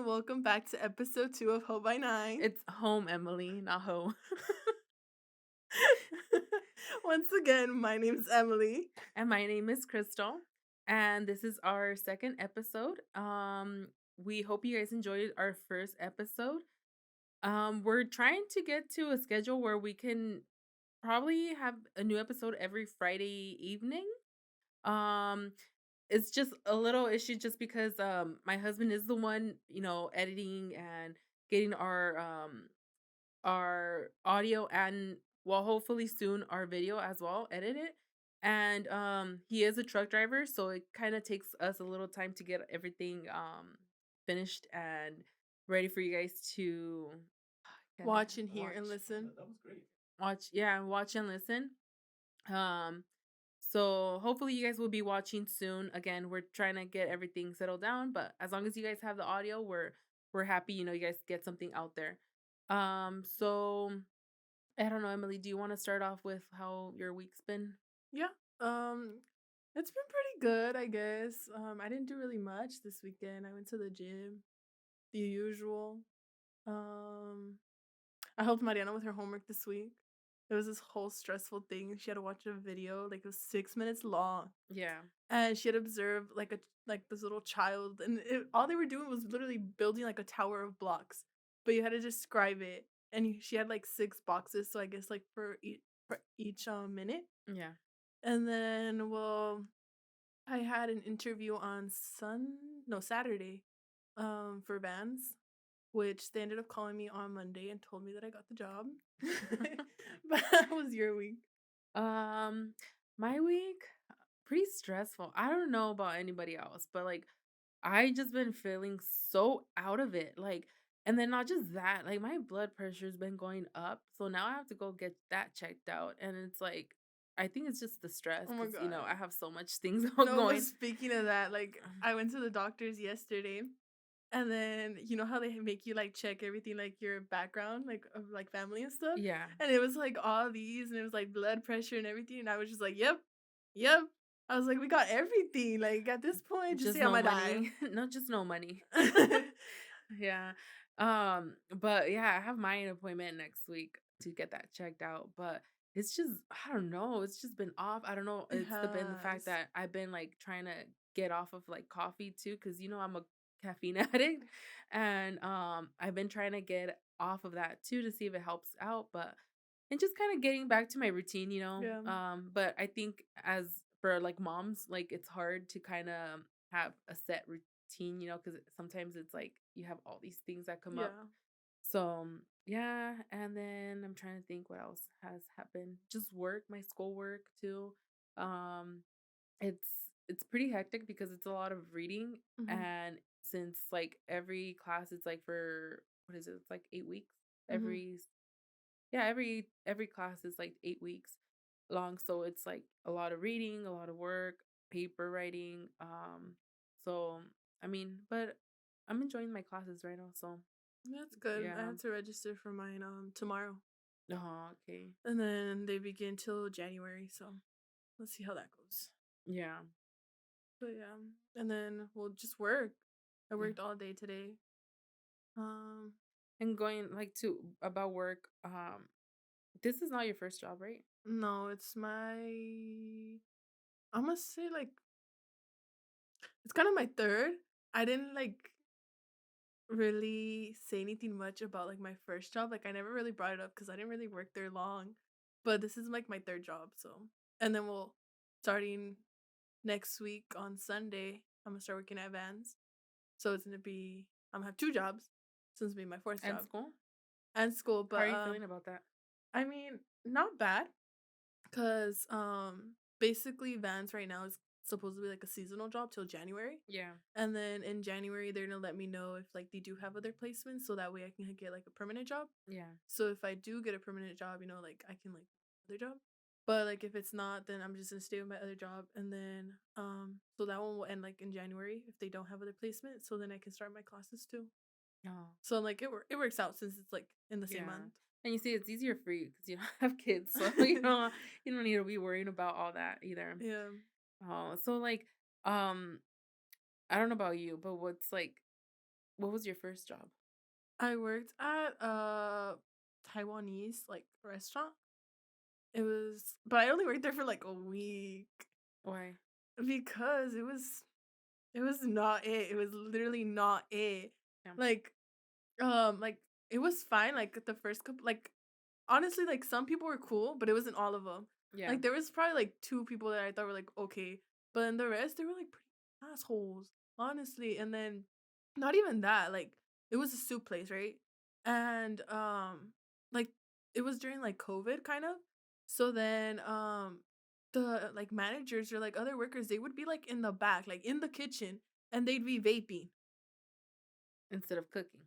welcome back to episode 2 of Ho by 9. It's home, Emily, not ho. Once again, my name's Emily. And my name is Crystal. And this is our second episode. We hope you guys enjoyed our first episode. We're trying to get to a schedule where we can probably have a new episode every Friday evening. Um, it's just a little issue just because my husband is the one, editing and getting our audio and well hopefully soon our video as well edited, and he is a truck driver, so it kind of takes us a little time to get everything finished and ready for you guys to kinda Watch and hear and watch listen. watch and listen. Um so hopefully you guys will be watching soon. Again, we're trying to get everything settled down, but as long as you guys have the audio, we're happy, you guys get something out there. So I don't know, Emily, do you want to start off with how your week's been? Yeah. Um it's been pretty good, I guess. I didn't do really much this weekend. I went to the gym, the usual. Um I helped Mariana with her homework this week. It was this whole stressful thing. She had to watch a video, like it was 6 minutes long. Yeah. And she had observed like this little child, and all they were doing was literally building like a tower of blocks, but you had to describe it. And she had like 6 boxes, so I guess like for each minute. Yeah. And then, well, I had an interview on Saturday, for Vans, which they ended up calling me on Monday and told me that I got the job. But how was your week? Um, my week pretty stressful. I don't know about anybody else, but like I just been feeling so out of it. Like, and then not just that, like my blood pressure's been going up. So now I have to go get that checked out. And it's like I think it's just the stress Oh my because god. I have so much things No, but going. speaking of that, like I went to the doctor's yesterday, and then you know how they make you like check everything, like your background, like of like family and stuff, Yeah. and it was like all these, and it was like blood pressure and everything, and I was just like, yep, yep. I was like, we got everything. Like at this point, just Just say I'm no gonna die. money. Not just no money. Yeah. But yeah, I have my appointment next week to get that checked out. But it's just I don't know. It's just been off. I don't know. It Been the fact has. that I've been like trying to get off of like coffee too, because I'm a caffeine addict. And I've been trying to get off of that too to see if it helps out. But and just kind of getting back to my routine. Yeah, But I think as for like moms, like it's hard to kind of have a set routine, because sometimes it's like you have all these things that come up. yeah, So yeah, and then I'm trying to think what else has happened. Just work, my schoolwork too. Um, it's it's pretty hectic because it's a lot of reading, hmm, and since like every class it's like for what is it? It's like 8 weeks. hmm, Every yeah, every class is like 8 weeks long, so it's like a lot of reading, a lot of work, paper writing. So I mean, but I'm enjoying my classes right now. So that's good. I yeah. have to register for mine tomorrow, Oh, okay. and then they begin till January. So let's see how that goes. Yeah. But yeah, and then we'll just work. I Yeah. worked all day today. Um, And going like to about work. This is not your first job, right? no, I must say like it's kind of my third. I didn't like really say anything much about like my first job. Like I never really brought it up because I didn't really work there long. But this is like my third job, so and then we'll starting next week on Sunday. I'm gonna start working at Vans, so it's gonna be I'm gonna have 2 jobs since it'll be my fourth And job school? and school. How are But you feeling about that? I mean, not bad. Cause basically Vans right now is supposed to be like a seasonal job till January. Yeah. And then in January they're gonna let me know if like they do have other placements so that way I can get like a permanent job. Yeah. So if I do get a permanent job, like I can like other job. But like if it's not, then I'm just gonna stay with my other job, and then so that one will end like in January if they don't have other placement. So then I can start my classes too. Oh. So like it works out since it's like in the same Yeah. month. And you see, it's easier for you because you don't have kids, so you don't need to be worrying about all that either. Yeah. Oh, so like, um, I don't know about you, but what's like? What was your first job? I worked at a Taiwanese like restaurant. It was, but I only worked there for like a week Why? because it was not it. It was literally not it. Yeah. Like like it was fine. Like the first couple, like honestly, like some people were cool, but it wasn't all of them. Yeah. Like there was probably like two people that I thought were like okay, but then the rest they were like pretty assholes, honestly. And then not even that, like it was a soup place, right? And like it was during like COVID kind of. So then the like managers or like other workers, they would be like in the back, like in the kitchen, and they'd be vaping. Instead of cooking.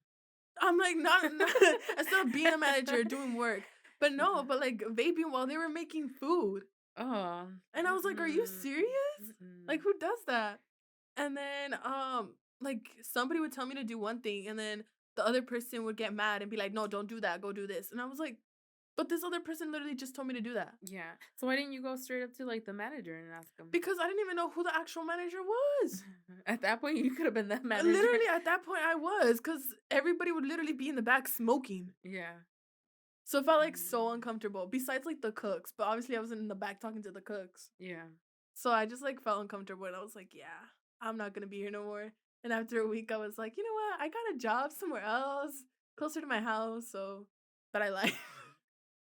I'm like, not instead of being a manager doing work. But no, Uh-huh. but like vaping while they were making food. Oh. And I was like, are you Mm-mm. serious? Like Mm-mm. who does that? And then like somebody would tell me to do one thing and then the other person would get mad and be like, no, don't do that, go do this. And I was like, but this other person literally just told me to do that. Yeah. So why didn't you go straight up to like the manager and ask him? Because I didn't even know who the actual manager was. At that point, you could have been the manager. Literally at that point I was, because everybody would literally be in the back smoking. Yeah. So it felt like so Mm. uncomfortable. Besides like the cooks, but obviously I wasn't in the back talking to the cooks. Yeah. So I just like felt uncomfortable and I was like, yeah, I'm not gonna be here no more. And after a week I was like, you know what? I got a job somewhere else, closer to my house, so but I like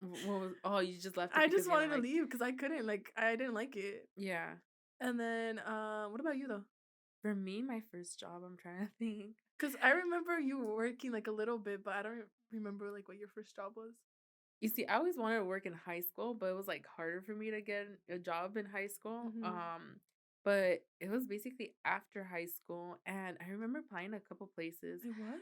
What was? Oh, you just left it I because just you didn't wanted to like. leave because I couldn't, like I didn't like it. Yeah. And then what about you though? For me, my first job, I'm trying to think. Because I remember you were working like a little bit, but I don't remember like what your first job was. You see, I always wanted to work in high school, but it was like harder for me to get a job in high school. Mm-hmm. But it was basically after high school, and I remember applying a couple places. Wait, what?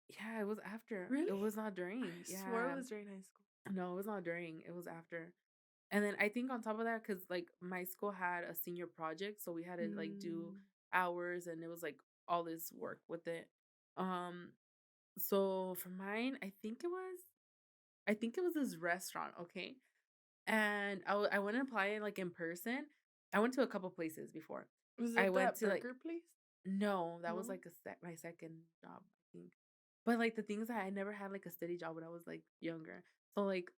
Yeah, it was after. Really? It was not during. I swore Yeah, it was during high school. no, it was not during. It was after. And then I think on top of that, because like my school had a senior project, so we had to like do Mm. hours, and it was like all this work with it. Um, so for mine, I think it was this restaurant, okay? And I went and applied like in person. I went to a couple places before. Was I it went that to like burger place? no, that was No. like my second job, I think. But like the things that I never had like a steady job when I was like younger. So like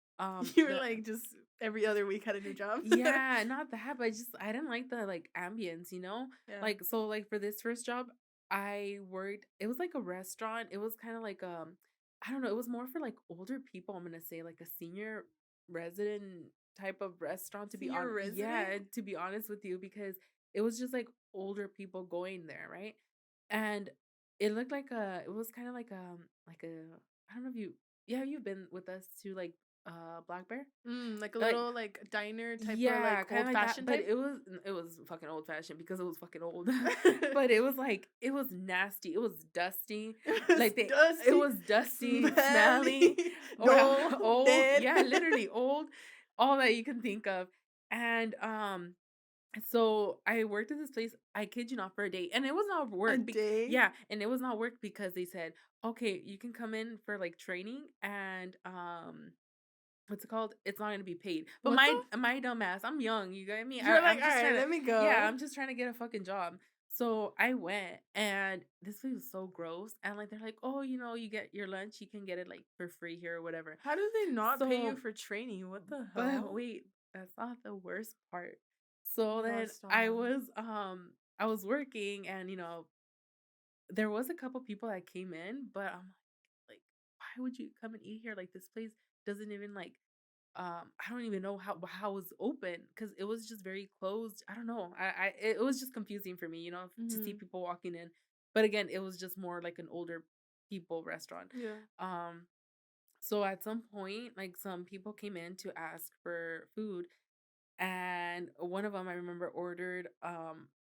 You were the like just every other week had a new job. yeah, not that, but I didn't like the like ambience, you know? Yeah. Like so like for this first job, I worked it was like a restaurant. It was kind of like I don't know, it was more for like older people, I'm gonna say, like a senior resident type of restaurant to be Senior on resident? yeah, to be honest with you, because it was just like older people going there, right? And it looked like a it was kind of like a I don't know if you yeah, you've been with us to like Black Bear? Like a Like little like diner type of yeah, like kinda old like that, fashioned but type. it was fucking old fashioned because it was fucking old. But it was like it was nasty, it was dusty, It's like, it dusty, was dusty, smelly, smelly, or no, old, dead. yeah, literally old, all that you can think of. And, so I worked at this place, I kid you not, for a day, and it was not A work day? yeah, and it was not work because they said, "Okay, you can come in for, like, training and, what's it called? It's not gonna be paid." But What the? my dumb ass, I'm young, you get me? You're like, I'm all just right, trying to let me yeah, go. I'm just trying to get a fucking job. So I went and this place was so gross. And like they're like, oh, you know, you get your lunch, you can get it like for free here or whatever. How do they not pay you So for training? What the but hell? wait, that's not the worst part. Oh So my god, then stop. I was working and you know, there was a couple people that came in, but I'm like, why would you come and eat here? Like this place doesn't even like I don't even know how it was open because it was just very closed. I don't know. It was just confusing for me, you know, to see Hmm. people walking in. But again, it was just more like an older people restaurant. Yeah. Um so at some point like some people came in to ask for food and one of them I remember ordered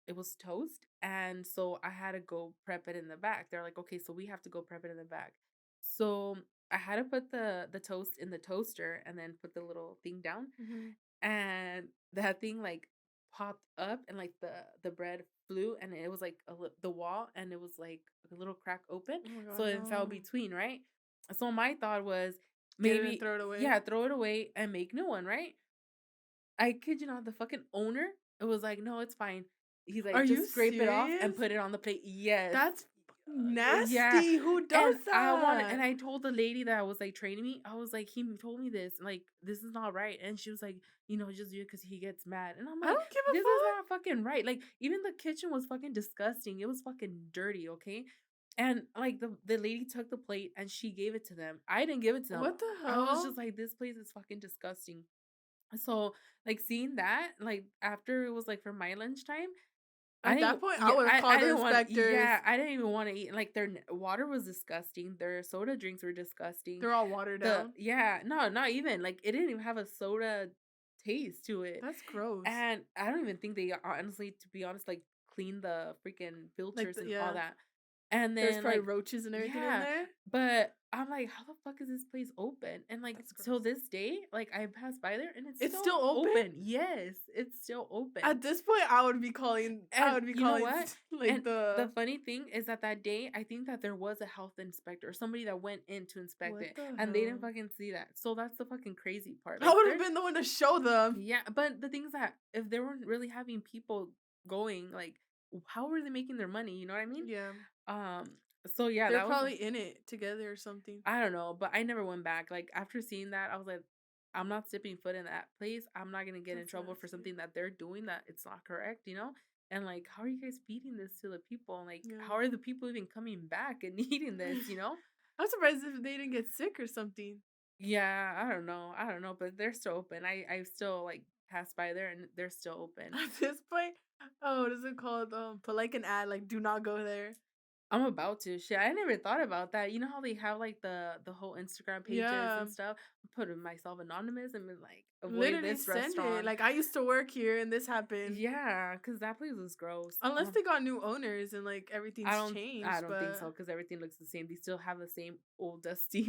it was toast and so I had to go prep it in the back. They're like, "Okay, so we have to go prep it in the back." So I had to put the toast in the toaster and then put the little thing down Hmm. and that thing like popped up and like the bread flew and it was like the wall and it was like a little crack open Oh my so god, it fell no. between, right? So my thought was Get it and maybe throw it away. yeah, throw it away and make new one, right? I kid you not, the fucking owner, it was like, "No, it's fine." He's Are like, you "Just scrape it off and serious? put it on the plate." Yes. That's Yeah, Nasty. Who and does and that? I told the lady that was, like, training me, I was like, "He told me this, and, like, this is not right," and she was like, "Just do it because he gets mad," and I'm I like, don't give a "This is fuck. not fucking right," like, even the kitchen was fucking disgusting, it was fucking dirty, okay? And, like, the lady took the plate and she gave it to them. I didn't give it to them. What the I was just hell? like, "This place is fucking disgusting." So, like, seeing that, like, after it was, like, for my lunchtime, I At that didn't point, I yeah, would have I called the didn't want inspectors. yeah, I didn't even wanna eat, like, their water was disgusting, their soda drinks were disgusting. They're all watered down. No, not even, like, it didn't even have a soda taste to it, That's gross. and I don't even think they honestly, to be honest, like, cleaned the freaking Like filters the and all yeah. that. And There's then, probably like roaches and everything in yeah, there. but I'm like, "How the fuck is this place open?" And, like, That's till gross. this day, like, I pass by there and it's It's still still open? open. Yes, it's still open. At this point, I And would be you know calling what? like And the the funny thing is that day, I think that there was a health inspector or somebody that went in to inspect what it, the and they didn't hell? fucking see that. So that's the fucking crazy part. I Like, would have they're been the one to show them. yeah, but the thing is that if they weren't really having people going, like, how were they making their money? You know what I mean? Yeah. Um, so yeah, They're that was probably in it together or something. I don't know, but I never went back. Like, after seeing that, I was like, I'm not stepping foot in that place. I'm not gonna get in That's trouble for nasty. something that they're doing that it's not correct, you know? And like, how are you guys feeding this to the people? And like, Yeah. how are the people even coming back and eating this, you know? I'm surprised if they didn't get sick or something. Yeah, I don't know. I don't know, but they're still open. I still like pass by there and they're still open. At this point, oh, what is it called? Put like an ad, like do not go there. I'm about to. Shit, I never thought about that. You know how they have like the whole Instagram pages Yeah. and stuff? Put myself anonymous and been like, avoid Literally this send it. restaurant. Like I used to work here and this happened. Yeah, cause that place was gross. Unless they got new owners and like I everything's don't I changed, don't think but so, cause everything looks the same. They still have the same old dusty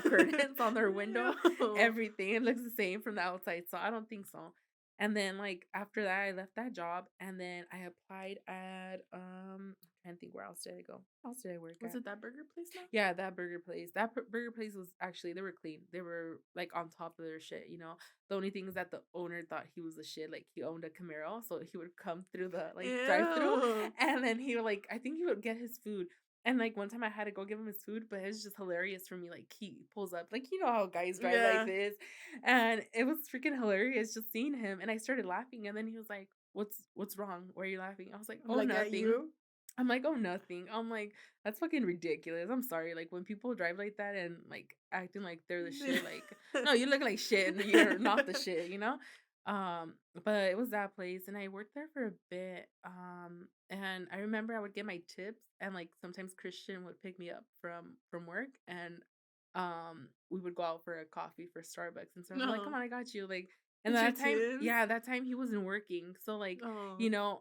curtains on their window. Ew. Everything, it looks the same from the outside, so I don't think so. And then, like, after that, I left that job, and then I applied at, I can't think where else did I go? Where else did I work Was at? it that burger place now? Yeah, that burger place. That burger place was actually they were clean. They were, like, on top of their shit, you know? The only thing is that the owner thought he was the shit, like, he owned a Camaro, so he would come through the, like, drive-through, Ew. and then he would, like I think he would get his food, and, like, one time I had to go give him his food, but it was just hilarious for me, like, he pulls up like, you know how guys drive like Yeah. this, and it was freaking hilarious just seeing him, and I started laughing, and then he was like, "What's wrong? Why are you laughing?" I was like, "Oh, Like at nothing." you. I'm like, "Oh, nothing." I'm like, "That's fucking ridiculous. I'm sorry." Like, when people drive like that and, like, acting like they're the shit, like, no, you look like shit and you're not the shit, you know? But it was that place and I worked there for a bit. And I remember I would get my tips and, like, sometimes Christian would pick me up from work and, we would go out for a coffee for Starbucks and so I'm like, "Come No. on, I got you." Like, and It's your that time tips. yeah, that time he wasn't working. So, like, Oh.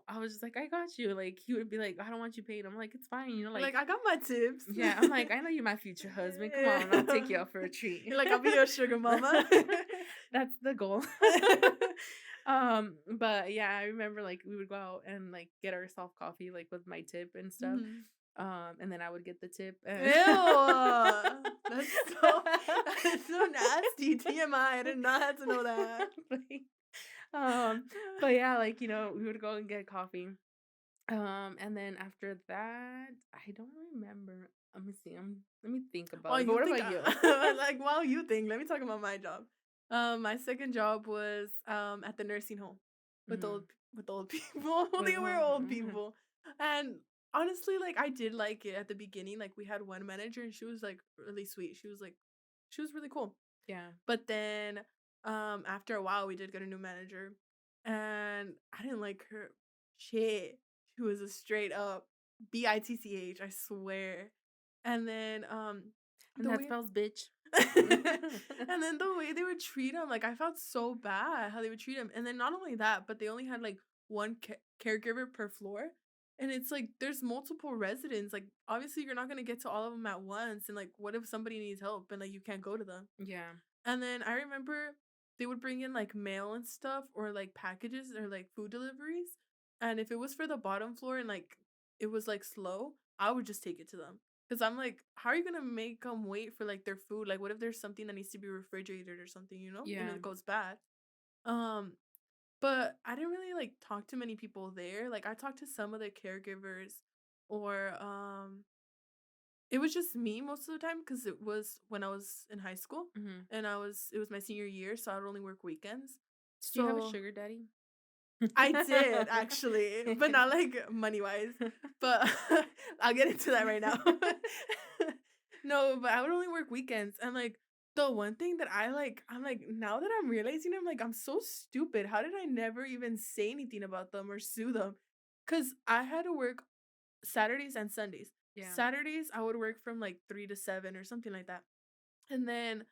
I was just like, "I got you." Like, he would be like, "I don't want you paid." I'm like, "It's fine," You're like like, I got my tips. yeah, I'm like, "I know you're my future husband. Come on, I'll take you out for a treat." You're like, I'll be your sugar mama. That's the goal. But yeah, I remember, like, we would go out and, like, get ourselves coffee, like, with my tip and stuff. Mhm. And then I would get the tip and Ew. That's so that's so nasty. TMI. I did not have to know that. Like, um, but yeah, like, we would go and get coffee. And then after that, I don't remember. Let me see. Let me think about While it. But you what think, about you? like while you think, let me talk about my job. My second job was at the nursing home with Mhm. with old people. They were old Mhm. people, and honestly, like I did like it at the beginning. Like we had one manager, and she was like really sweet. She was really cool. Yeah. But then, after a while, we did get a new manager, and I didn't like her. Shit, she was a straight up bitch. I swear. And then, And the that way, spells bitch. and then the way they would treat him, like I felt so bad how they would treat him. And then not only that, but they only had like one caregiver per floor. And it's like there's multiple residents. Like obviously you're not gonna get to all of them at once. And like, what if somebody needs help and like you can't go to them? Yeah. And then I remember they would bring in like mail and stuff or like packages or like food deliveries. And if it was for the bottom floor and like it was like slow, I would just take it to them. Cause I'm like, how are you gonna make them wait for like their food? Like, what if there's something that needs to be refrigerated or something, and Yeah. it goes bad? Um, but I didn't really like talk to many people there. Like, I talked to some of the caregivers, or It was just me most of the time because it was when I was in high school, Mhm. and it was my senior year, so I would only work weekends. Did you have a So sugar daddy? I did actually, but not like money wise. But I'll get into that right now. No, but I would only work weekends, and like the one thing that I'm like now that I'm realizing, I'm like I'm so stupid. How did I never even say anything about them or sue them? Because I had to work Saturdays and Sundays. Yeah, Saturdays I would work from like 3 to 7 or something like that, and then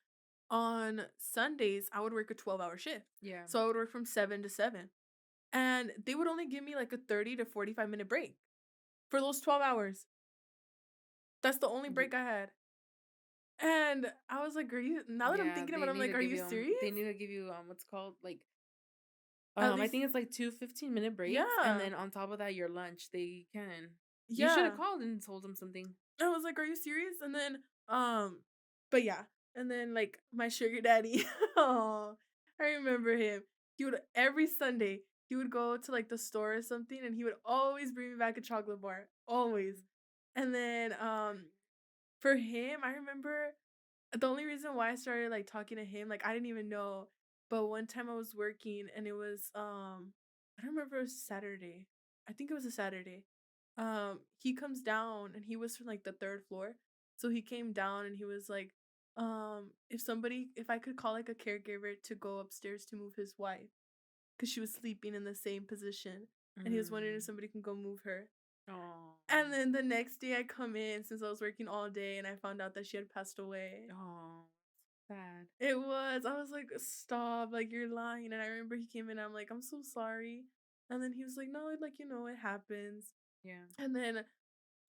on Sundays I would work a 12-hour shift. yeah. So I would work from 7 to 7. And they would only give me like a 30 to 45-minute break for those 12 hours. That's the only Ye break I had. And I was like, "Are you," now that I'm yeah, thinking about it, I'm like, "Are you they serious?" need to give you, what's called, like, At I least think it's like 2 15-minute breaks, and yeah. then on top of that, your lunch, they can you should have Yeah. called and told them something. I was like, "Are you serious?" And then, but yeah. And then like my sugar daddy, oh, I remember him. He would every Sunday, he would go to like the store or something and he would always bring me back a chocolate bar. Always. Mhm. And then for him, I remember the only reason why I started like talking to him, like I didn't even know, but one time I was working and it was I don't remember, it was Saturday. I think it was a Saturday. He comes down and he was from like the third floor. So he came down and he was like, if I could call like a caregiver to go upstairs to move his wife because she was sleeping in the same position. And he was wondering if Mm. somebody can go move her. Aw. And then the next day I come in since I was working all day and I found out that she had passed away. Aw, sad. It was. I was like, "Stop, like you're lying." And I remember he came in, I'm like, "I'm so sorry." And then he was like, "No, like it happens." Yeah, And then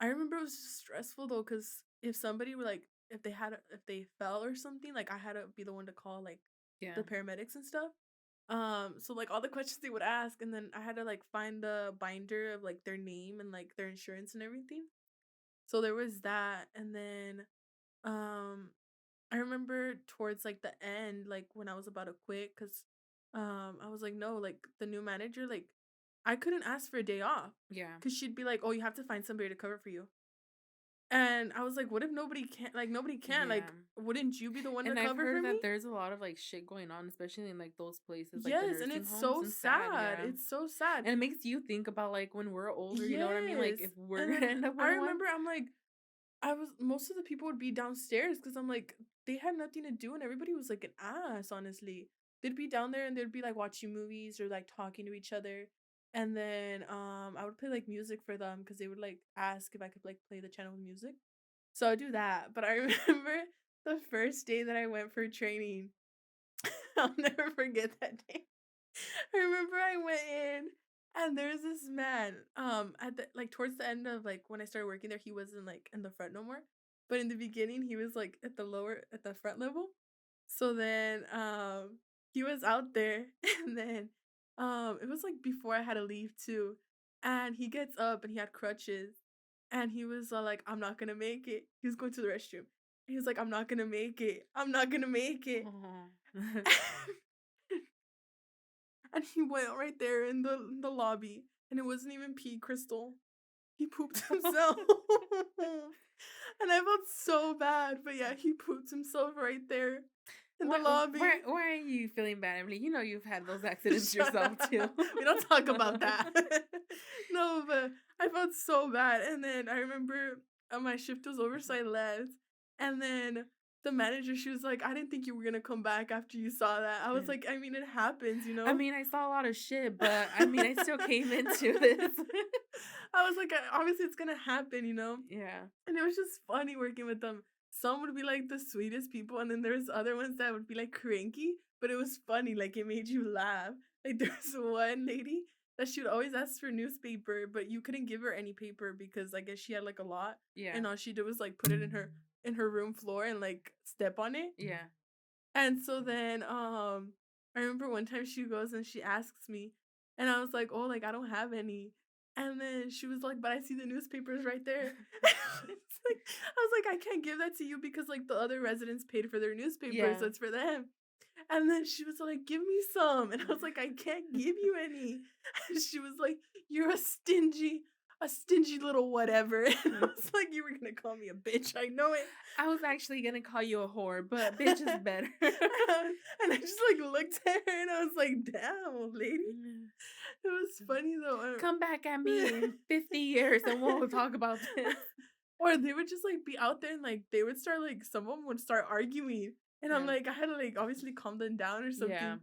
I remember it was just stressful though, because if somebody were like, if they fell or something, like I had to be the one to call like yeah. the paramedics and stuff. So like all the questions they would ask, and then I had to like find the binder of like their name and like their insurance and everything. So there was that, and then um I remember towards like the end, like when I was about to quit, cause I was like, no, like the new manager, like I couldn't ask for a day off, Yeah. cause she'd be like, oh, you have to find somebody to cover for you. And I was like, what if nobody can? Like nobody can. Yeah. Like, wouldn't you be the one to And I've cover for heard me? that there's a lot of, like, shit going on, especially in, like, those places, like the Yes, and nursing it's homes, so and sad, sad. yeah. It's so sad. And it makes you think about, like, when we're older, you know what I mean? Like, Yes. if we're And gonna then end up with I one. remember I'm like, most of the people would be downstairs because I'm like, they had nothing to do and everybody was like an ass, honestly. They'd be down there and they'd be like watching movies or like talking to each other. And then I would play like music for them because they would like ask if I could like play the channel with music. So I'd do that. But I remember the first day that I went for training. I'll never forget that day. I remember I went in and there's this man. At the like towards the end of like when I started working there, he wasn't like in the front no more. But in the beginning, he was like at the front level. So then he was out there and then it was like before I had to leave too. And he gets up and he had crutches and he was like, I'm not gonna make it. He was going to the restroom. He was like, I'm not gonna make it. I'm not gonna make it. Oh. And he went right there in the lobby, and it wasn't even pee, Crystal. He pooped himself. And I felt so bad, but yeah, he pooped himself right there in the Why lobby. why are you feeling bad, Emily? You know you've had those accidents Shut yourself too. up. We don't talk about that. No, but I felt so bad. And then I remember my shift was over, so I left. And then the manager, she was like, I didn't think you were going to come back after you saw that. I was Yeah. like, I mean, it happens, you I know? mean, I saw a lot of shit, but I mean, I still came into this. I was like, obviously it's gonna happen, you know? Yeah. And it was just funny working with them. Some would be like the sweetest people, and then there's other ones that would be like cranky, but it was funny, like it made you laugh. Like there's one lady that she would always ask for newspaper, but you couldn't give her any paper because I guess she had like a lot, Yeah. and all she did was like put it in her room floor and like step on it. Yeah. And so then I remember one time she goes and she asks me and I was like, "Oh, like I don't have any." And then she was like, "But I see the newspapers right there." It's like, I was like, "I can't give that to you because like the other residents paid for their newspapers, Yeah. so it's for them." And then she was like, "Give me some." And I was like, "I can't give you any." And she was like, "You're a a stingy little whatever. And I was like, you were gonna call me a bitch. I know it. I was actually gonna call you a whore, but bitch is better. And I just like looked at her and I was like, damn, old lady. Mm. It was funny though. Come back at me in 50 years and we'll talk about this. Or they would just like be out there and like they would start like some of them would start arguing. And I'm Yeah. like, I had to like obviously calm them down or something. Yeah.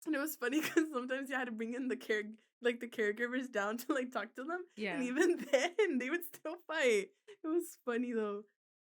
And it was funny because sometimes you had to bring in the caregivers down to like talk to them. Yeah. And even then they would still fight. It was funny though.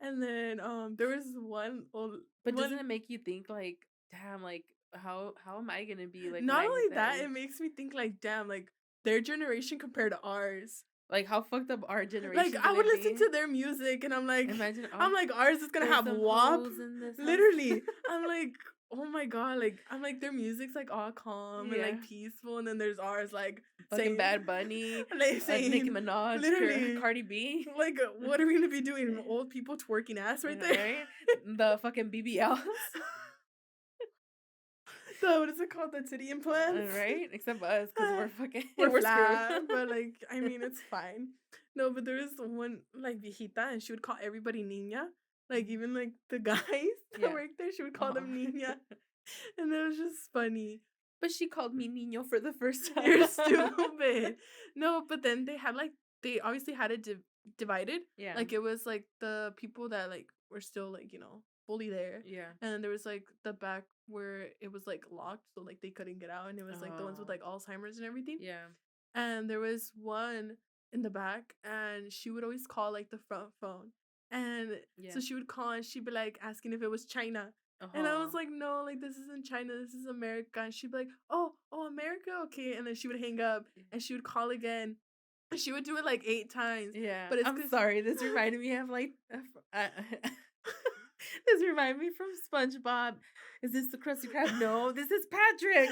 And then there was one old But doesn't one it make you think like, damn, like how am I gonna be like when not I only hit that that, it age? makes me think like, damn, like their generation compared to ours. Like how fucked up our Like generation I gonna would listen be? to their music and Imagine, I'm oh, like ours is gonna there's have some WAP. hoes in this house. Literally. I'm like, oh my god, like I'm like their music's like all calm and Yeah. like peaceful, and then there's ours like Fucking saying Bad Bunny, like Nicki saying Minaj, literally Cardi B, like what are we gonna be doing? Old people twerking ass right there. right? The fucking BBLs, So what is it called? The titty implants? right? Except us, because we're fucking We're screwed. flat, but like I mean it's fine. No, but there was one like viejita, and she would call everybody niña. Like even like the guys that Yeah. work there, she would call them Oh. niña, and it was just funny. But she called me Nino for the first time. You're stupid. No, but then they had like they obviously had it divided. Yeah. Like it was like the people that like were still like fully there, Yeah. and then there was like the back where it was like locked, so like they couldn't get out, and it was like the ones with Oh. like Alzheimer's and everything. Yeah. And there was one in the back, and she would always call like the front phone, and Yeah. so she would call and she'd be like asking if it was China. And I was like, no, like this isn't China, this is America. And she'd be like, oh, America, okay. And then she would hang up and she would call again. And she would do it like 8 times. yeah. But it's I'm 'cause- sorry. This reminded me of like. This reminded me from SpongeBob. Is this the Krusty Krab? No, this is Patrick.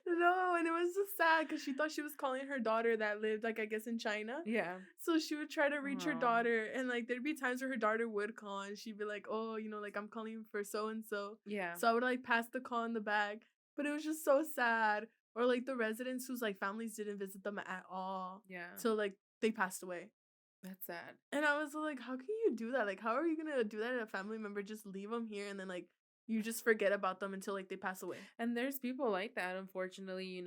No, and it was just sad because she thought she was calling her daughter that lived like I guess in China. Yeah. So she would try to reach her Aw. daughter, and like there'd be times where her daughter would call and she'd be like, oh, like I'm calling for so and so. Yeah. So I would like pass the call in the bag. But it was just so sad. Or like the residents whose like families didn't visit them at all. Yeah. So like they passed away. That's sad. And I was like, how can you do that? Like, how are you gonna do that to a family member? Just leave them here and then like you just forget about them until like they pass away. And there's people like that, unfortunately,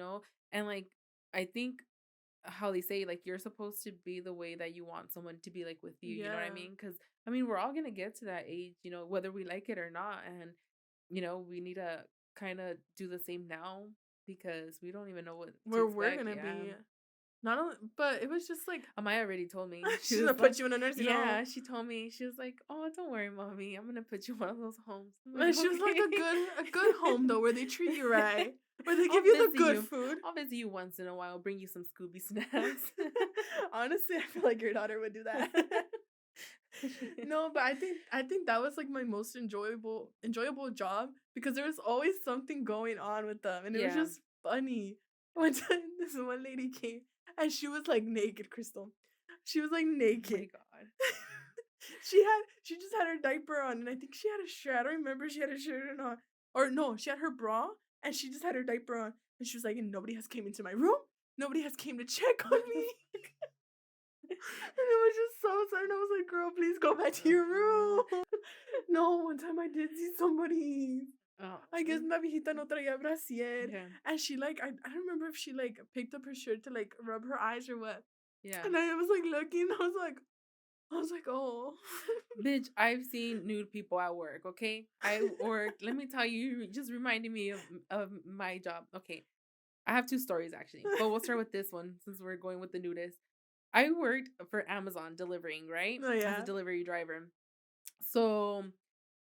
and like I think how they say like you're supposed to be the way that you want someone to be like with you. You know what I Yeah. mean? Because I mean we're all gonna get to that age, whether we like it or not, and we need to kind of do the same now because we don't even know what to Where we're expect, gonna yeah. be. Not only, but it was just like Amaya already told me. she's was gonna put like- you in a nursing Yeah, home. she told me. She was like, "Oh, don't worry, mommy. I'm gonna put you in one of those homes." I'm But she was like "Okay." a good home though, where they treat you right, where they I'll give you the visit good you. food. I'll visit you once in a while. Bring you some Scooby snacks. Honestly, I feel like your daughter would do that. No, but I think that was like my most enjoyable job because there was always something going on with them, and it was Yeah. just funny. One time, this one lady came and she was like naked, Crystal. She was like Oh my naked. god. She just had her diaper on, and I think she had a shirt. I don't remember if she had a shirt or not. Or no, she had her bra and she just had her diaper on. And she was like, and nobody has came into my room. Nobody has came to check on me. And it was just so sad. And I was like, girl, please go back to your room. No, one time I did see somebody. Oh, I guess la viejita no traía brasier. yeah, And she like, I don't remember if she like picked up her shirt to like rub her eyes or what. yeah. And I was like looking, I was like, oh. Bitch, I've seen nude people at work. Okay, I work. Let me tell you, you just reminded me of my job. Okay, I have 2 stories actually, but we'll start with this one since we're going with the nudist. I worked for Amazon delivering, right? Oh, As yeah. a delivery driver. So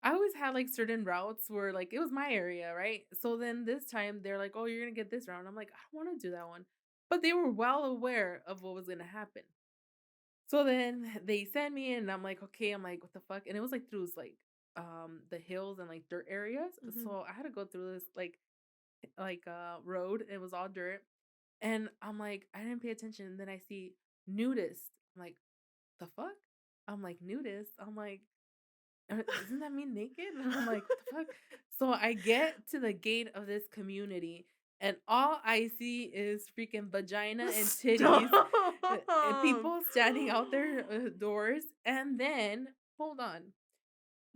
I always had like certain routes where like it was my area, right? So then this time they're like, "Oh, you're gonna get this route." And I'm like, "I don't want to do that one," but they were well aware of what was gonna happen. So then they sent me, and I'm like, "Okay," I'm like, "What the fuck?" And it was like through like the hills and like dirt areas. Mhm. So I had to go through this like road. It was all dirt, and I'm like, I didn't pay attention. And then I see nudist. I'm like, the fuck? I'm like, nudist. I'm like, doesn't that mean naked? And I'm like, what the fuck? So I get to the gate of this community, and all I see is freaking vagina and titties, and Stop. people standing out their doors. And then, hold on,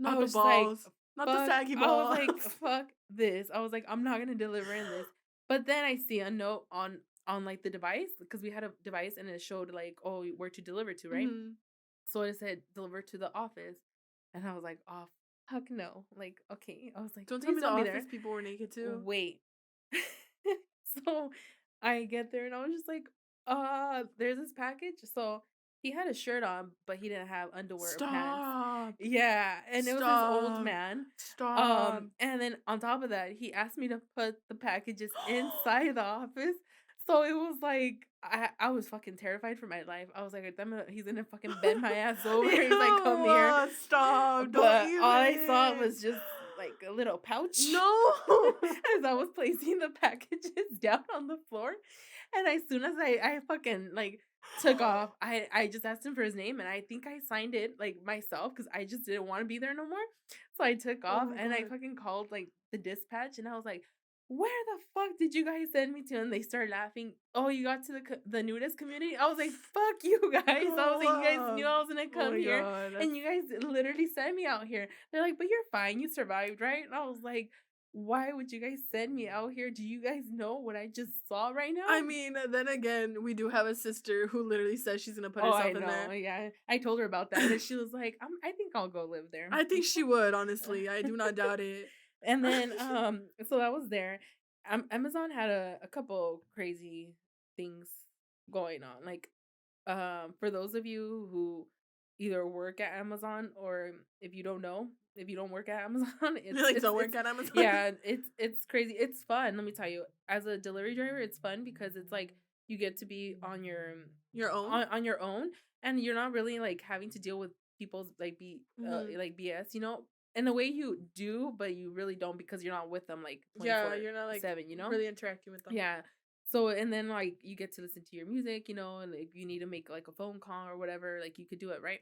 I Not the was just like, balls. Not the fuck. saggy I was like, balls. fuck this. I was like, I'm not gonna deliver in this. But then I see a note on like the device because we had a device and it showed like, oh, where to deliver to, right? Mhm. So it said deliver to the office. And I was like, oh fuck no. Like, okay. I was like, Don't tell please me the don't be there. office people were naked too. Wait. So I get there and I was just like, there's this package. So he had a shirt on, but he didn't have underwear or pants. Stop. Yeah, and it was this old Stop. man. Stop. And then on top of that, he asked me to put the packages inside the office. So it was like I was fucking terrified for my life. I was like, he's gonna fucking bend my ass over. He's like, come here. Ew, stop. Don't But all I saw even. was just like a little pouch No. as I was placing the packages down on the floor. And as soon as I fucking like took off, I just asked him for his name and I think I signed it like myself because I just didn't want to be there no more. So I took Oh off my and I god. fucking called like the dispatch and I was like, "Where the fuck did you guys send me to?" And they started laughing. "Oh, you got to the nudist community?" I was like, "Fuck you guys!" I was like, "You guys knew Stop. I was gonna Oh come my here, god. and you guys literally sent me out here." They're like, "But you're fine. You survived, right?" And I was like, why would you guys send me out here? Do you guys know what I just saw right now? I mean, then again, we do have a sister who literally says she's gonna put Oh, I herself in know. there. Yeah. I told her about that and she was like, I think I'll go live there. I think she would, honestly. I do not doubt it. And then so that was there. Amazon had a couple crazy things going on. Like for those of you who either work at Amazon or if you don't know, if you don't work at Amazon, You like don't work it's at Amazon? yeah, it's crazy. It's fun, let me tell you. As a delivery driver, it's fun because it's like you get to be on your Your own? on your own and you're not really like having to deal with people's Hmm. like BS, you know? In a way you do, but you really don't because you're not with them like Yeah, you're not like 24/7, you know? really interacting with them. Yeah. So and then like you get to listen to your music, you know, and if you need to make like a phone call or whatever, like you could do it, right?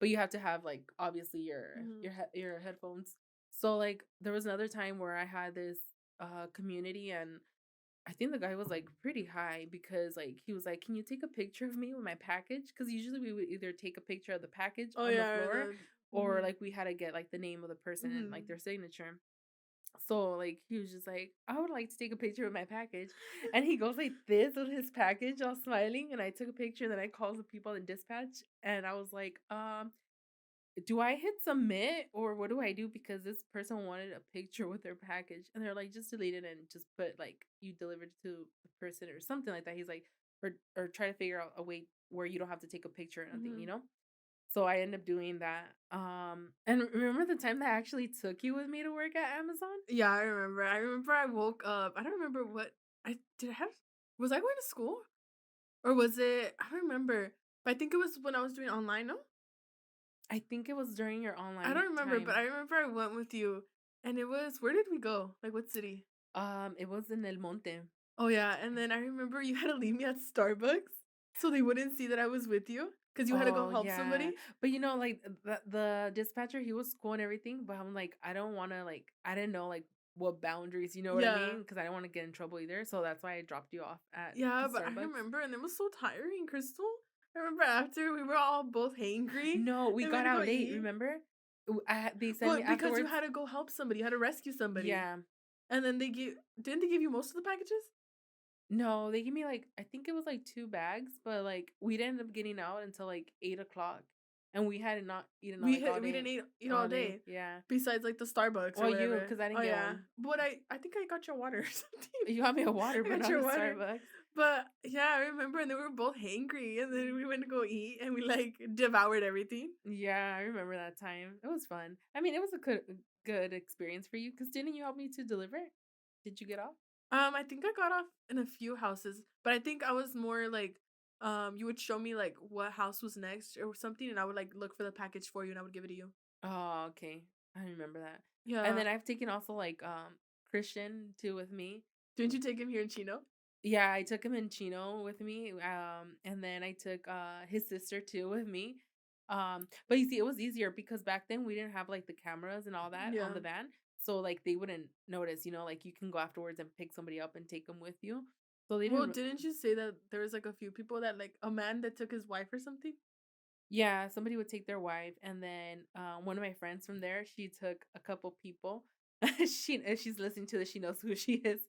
But you have to have like obviously Hmm. your headphones. So like there was another time where I had this community and I think the guy was like pretty high because like he was like, "Can you take a picture of me with my package?" Because usually we would either take a picture of the package Oh on the yeah, floor the or hmm like we had to get like the name of the person and like hmm their signature. So like he was just like, I would like to take a picture of my package. And he goes like this with his package, all smiling. And I took a picture, and then I called the people in dispatch and I was like, do I hit submit or what do I do? Because this person wanted a picture with their package. And they're like, just delete it and just put like you delivered to the person or something like that. He's like, or try to figure out a way where you don't have to take a picture or nothing, you hmm know? So I ended up doing that. And remember the time that I actually took you with me to work at Amazon? Yeah, I remember. I remember I woke up. I don't remember what I did. I have was I going to school or was it? I don't remember. But I think it was when I was doing online. No, I think it was during your I online don't remember. But time. I remember I went with you, and it was where did we go? Like what city? It was in El Monte. Oh yeah, and then I remember you had to leave me at Starbucks so they wouldn't see that I was with you because you had to go Oh help yeah, somebody. but you know, like the dispatcher, he was cool and everything, but I'm like, I don't want to like, I didn't know like what boundaries, you know what I Yeah, mean? Because I didn't want to get in trouble either, so that's why I dropped you off at the yeah, but I Starbucks. remember, and it was so tiring, Crystal. I remember after we were all both hangry No, we and we had got to go out late. eat. Remember? They sent me But because you afterwards. had to go help somebody, you had to rescue somebody. Yeah, And then didn't they give you most of the packages? no, they gave me like I think it was like 2 bags, but like we didn't end up getting out until like 8 o'clock, and we had not eaten like We didn't eat all all day. day. Yeah. Besides like the Starbucks or Well, you, whatever. because I Oh didn't get yeah. one. But I think I got your water or something. You got me a water, I but got not a your water. Starbucks. But yeah, I remember and then we were both hangry and then we went to go eat and we like devoured everything. Yeah, I remember that time. It was fun. I mean, it was a good experience for you. Because didn't you help me to deliver it? Did you get off? I think I got off in a few houses, but I think I was more like you would show me like what house was next or something and I would like look for the package for you and I would give it to you. Oh, okay. I remember that. And Yeah. then I've taken also like Christian too with me. Didn't you take him here in Chino? Yeah, I took him in Chino with me. And then I took his sister too with me. But you see, it was easier because back then we didn't have like the cameras and all that on Yeah. the van. so like they wouldn't notice. Like you can go afterwards and pick somebody up and take them with you. So they Well, didn't. didn't you say that there was like a few people that like a man that took his wife or something? Yeah, somebody would take their wife, and then one of my friends from there, she took a couple people. If she's listening to this, she knows who she is.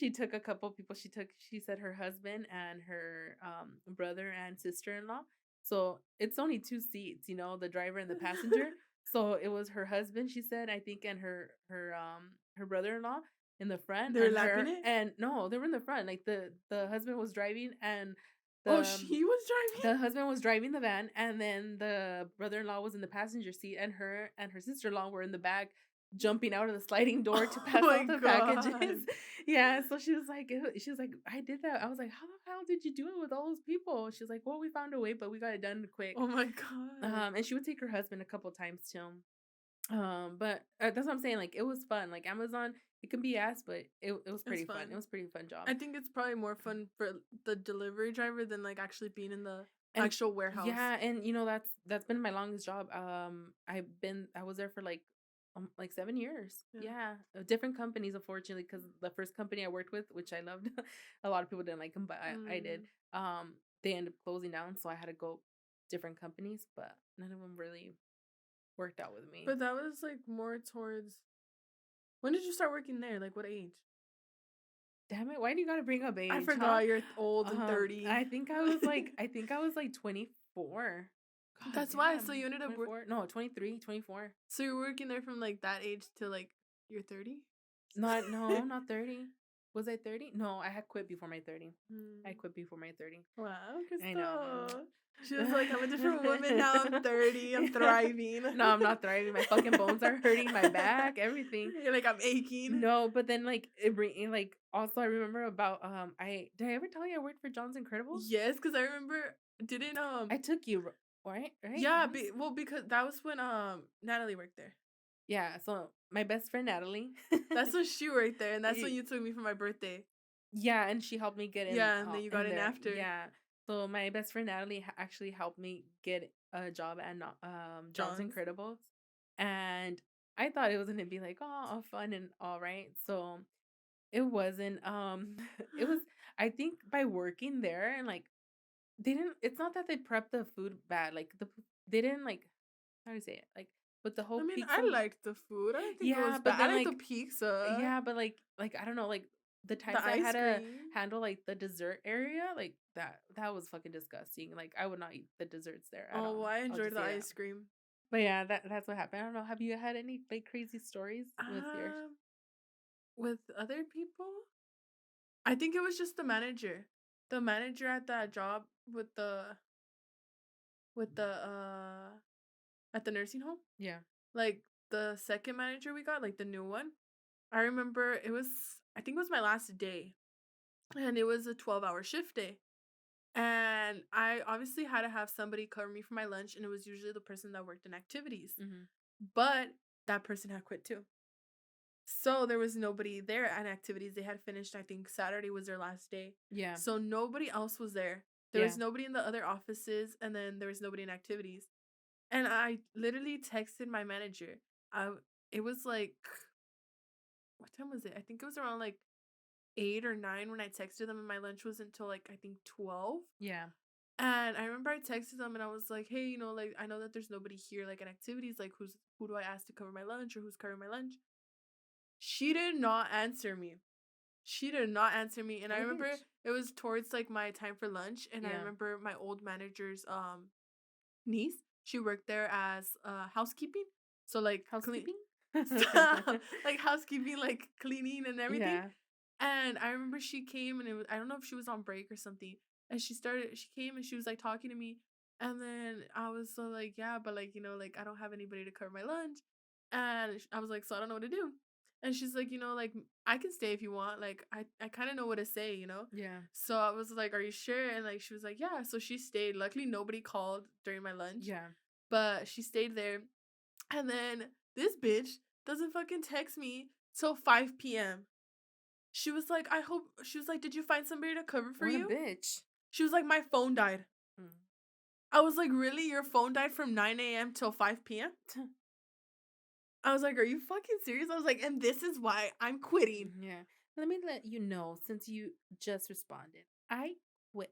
She took a couple people. She said her husband and her brother and sister in law. So it's only two seats, the driver and the passenger. So it was her husband, she said, I think, and her brother in law in the front, They were and lapping her it. and no, they were in the front. Like the husband was driving, and Oh, the she was driving. the husband was driving the van, and then the brother-in-law was in the passenger seat, and her sister-in-law were in the back, jumping out of the sliding door to Oh pass my out the god. packages. Yeah, so she was like, I did that. I was like, how the hell did you do it with all those people? She was like, well, we found a way, but we got it done quick. Oh my god. And she would take her husband a couple times too. But that's what I'm saying. Like it was fun. Like Amazon, it can be ass, but it was It's pretty fun. It fun. was a pretty fun job. I think it's probably more fun for the delivery driver than like actually being in the And actual warehouse. yeah, and that's been my longest job. I was there for like 7 years. Yeah. Yeah, different companies, unfortunately, because the first company I worked with, which I loved, a lot of people didn't like them, but I did. Mm. They ended up closing down, so I had to go different companies, but none of them really worked out with me. But that was like more towards when did you start working there? Like what age? Damn it! Why do you gotta bring up I age, huh? forgot you're old and 30. I think I was like 24. God That's why. So damn, you ended up 24? No, 23, 24. so you're working there from like that age to like you're 30? Not no, not 30. Was I 30? No, I had quit before my 30. I Mm. quit before my 30. Wow, I know. Crystal. She was like, I'm a different woman now. I'm 30. I'm thriving. No, I'm not thriving. My fucking bones are hurting, my back, everything. You're like, I'm aching. No, but then like like also I remember about I did I ever tell you I worked for John's Incredibles? Yes, because I remember didn't I took you right? Right? yeah, Yes. well because that was when Natalie worked there. Yeah, so my best friend Natalie. That's when she worked there, and that's when Ye- you took me for my birthday. Yeah, and she helped me get Yeah, and then you got in in there. after. Yeah. So my best friend Natalie actually helped me get a job at John's John's. Incredibles. And I thought it was gonna be like, all fun and all right. So it wasn't it was, I think, by working there, and like they didn't, it's not that they prepped the food bad. Like they didn't, like, how do you say it? Like with the whole I mean, pizza. I liked the food. I didn't think it Yeah, was but bad. I then liked the like pizza, yeah, but like I don't know, like the the times I had ice to cream. handle like the dessert area, like that was fucking disgusting. Like I would not eat the desserts there at Oh, all. well, I I'll enjoyed just the say that. ice cream. But yeah, that's what happened. I don't know. Have you had any like crazy stories with yours? Um, with other people, I think it was just the manager. The manager at that job with the at the nursing home. Yeah. Like the second manager we got, like the new one. I remember I think it was my last day, and it was a 12-hour shift day. And I obviously had to have somebody cover me for my lunch, and it was usually the person that worked in activities. Mm-hmm. But that person had quit too. So there was nobody there at activities. They had finished, I think Saturday was their last day. Yeah. So nobody else was there. There Yeah. was nobody in the other offices, and then there was nobody in activities. And I literally texted my manager. I it was like what time was it? I think it was around like 8 or 9 when I texted them, and my lunch was until like I think 12. Yeah. And I remember I texted them and I was like, hey, like I know that there's nobody here like in activities, like who do I ask to cover my lunch or who's covering my lunch? She did not answer me. She did not answer me. And I What a remember bitch. it was towards like my time for lunch, and I Yeah. remember my old manager's niece, she worked there as housekeeping. So like Housekeeping? like housekeeping, like cleaning and everything. Yeah. And I remember she came, and I don't know if she was on break or something. And she came and she was like talking to me. And then I was so like, yeah, but like, like I don't have anybody to cover my lunch. And I was like, so I don't know what to do. And she's like, like I can stay if you want. Like I kind of know what to say. Yeah. So I was like, are you sure? And like she was like, yeah. So she stayed. Luckily nobody called during my lunch. Yeah. But she stayed there. And then this bitch doesn't fucking text me till 5 p.m. She was like, did you find somebody to cover for What a you? bitch. She was like, my phone died. Mm. I was like, really? Your phone died from 9 a.m. till 5 p.m.? I was like, "Are you fucking serious?" I was like, "And this is why I'm quitting." Yeah. Let me let you know since you just responded. I quit.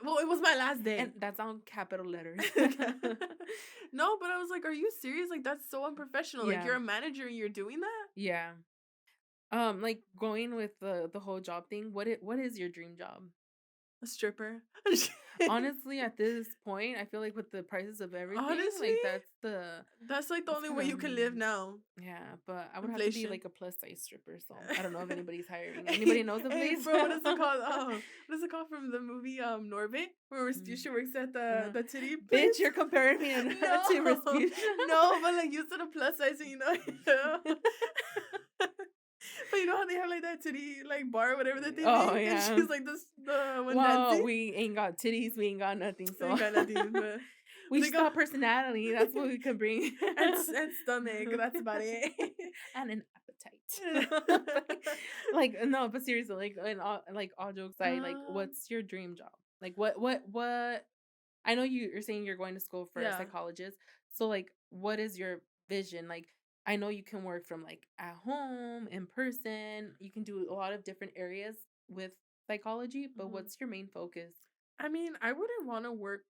Well, it was my last And day. that's on capital letters. No, but I was like, "Are you serious? Like, that's so unprofessional. Like, Yeah. you're a manager and you're doing that?" Yeah. Like going with the whole job thing, what is your dream job? A stripper. Honestly, at this point, I feel like with the prices of everything, Honestly, like that's like the that's only kind way of you can live now. yeah, but I would have to be Inflation. like a plus size stripper, so I don't know if anybody's hiring. Anybody knows a Hey, place? bro, what is it called? What is it called from the movie Norbit, where Mm. Rasputia works at Uh, the titty Bitch, place? you're comparing me to, to No, Rasputia. no, but like you said a plus size, and you know. But you know how they have like that titty like bar, whatever that they Oh make, and yeah. she's like this the one Well, dancing. we ain't got titties, we ain't got nothing, I so ain't got nothing, but we they just go got personality. That's what we can bring. and stomach. That's about it. And an appetite. Like no, but seriously, like all jokes aside, like um, what's your dream job? Like what I know you're saying you're going to school for a yeah. psychologist. So like what is your vision? Like I know you can work from like at home, in person. You can do a lot of different areas with psychology, but Mhm. what's your main focus? I mean, I wouldn't want to work.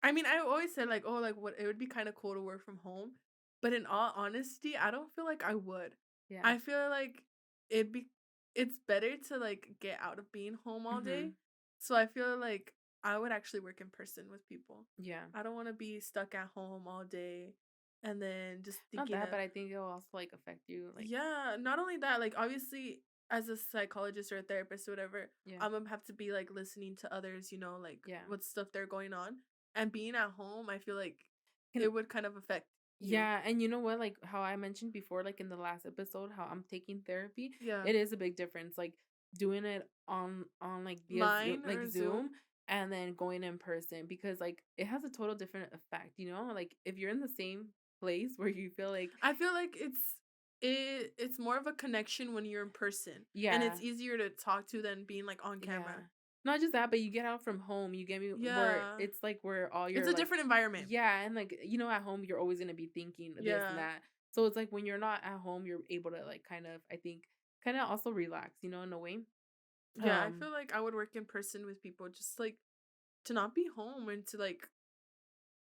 I mean, I always said like, oh, like what it would be kind of cool to work from home, but in all honesty, I don't feel like I would. Yeah. I feel like it'd be it's better to like get out of being home all day. Mhm. So I feel like I would actually work in person with people. Yeah. I don't want to be stuck at home all day and then just Not thinking that, of but I think it'll also like affect you like yeah, not only that, like obviously as a psychologist or a therapist or whatever, yeah. I'm gonna have to be like listening to others, like Yeah. what stuff they're going on. And being at home, I feel like Can it would kind of affect you. yeah, and you know what? Like how I mentioned before, like in the last episode, how I'm taking therapy, Yeah. it is a big difference. Like doing it on like via Zoom, Line like or Zoom, Zoom. and then going in person because like it has a total different effect. You know, like if you're in the same place where you feel like I feel like it's more of a connection when you're in person. And yeah, it's easier to talk to than being like on yeah, camera. not just that, but you get out from home, you get me where Yeah. it's like where all It's your a like different environment. yeah, and like at home you're always gonna be thinking this and Yeah. that. So it's like when you're not at home, you're able to like kind of I think kind of also relax, in a way. Yeah, I Um, feel like I would work in person with people just like to not be home and to like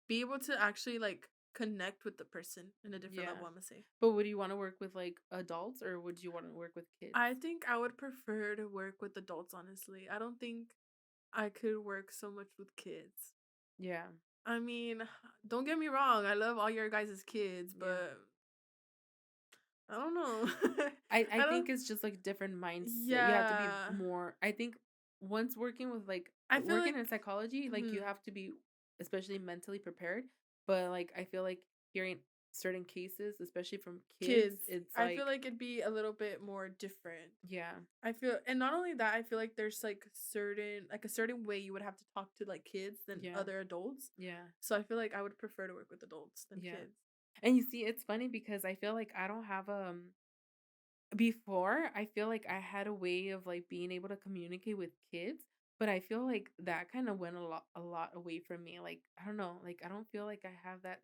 be able to actually like connect with the person in a different yeah. level, Imma say. But would you want to work with like adults or would you want to work with kids? I think I would prefer to work with adults, honestly. I don't think I could work so much with kids. Yeah. I mean, don't get me wrong, I love all your guys' kids, Yeah. but I don't know. I I don't think it's just like different mindset. You have to be yeah. more I think once working with like I feel working like in psychology, like you mhm. have to be especially mentally prepared. But like I feel like hearing certain cases, especially from kids, Kids, it's I feel like like it'd be a little bit more different. yeah. I feel and not only that, I feel like there's like a certain way you would have to talk to like kids than Yeah. other adults. Yeah. So I feel like I would prefer to work with adults than Yeah. kids. And you see, it's funny because I feel like I don't have before I feel like I had a way of like being able to communicate with kids, but I feel like that kind of went a lot away from me. Like I don't know, like I don't feel like I have that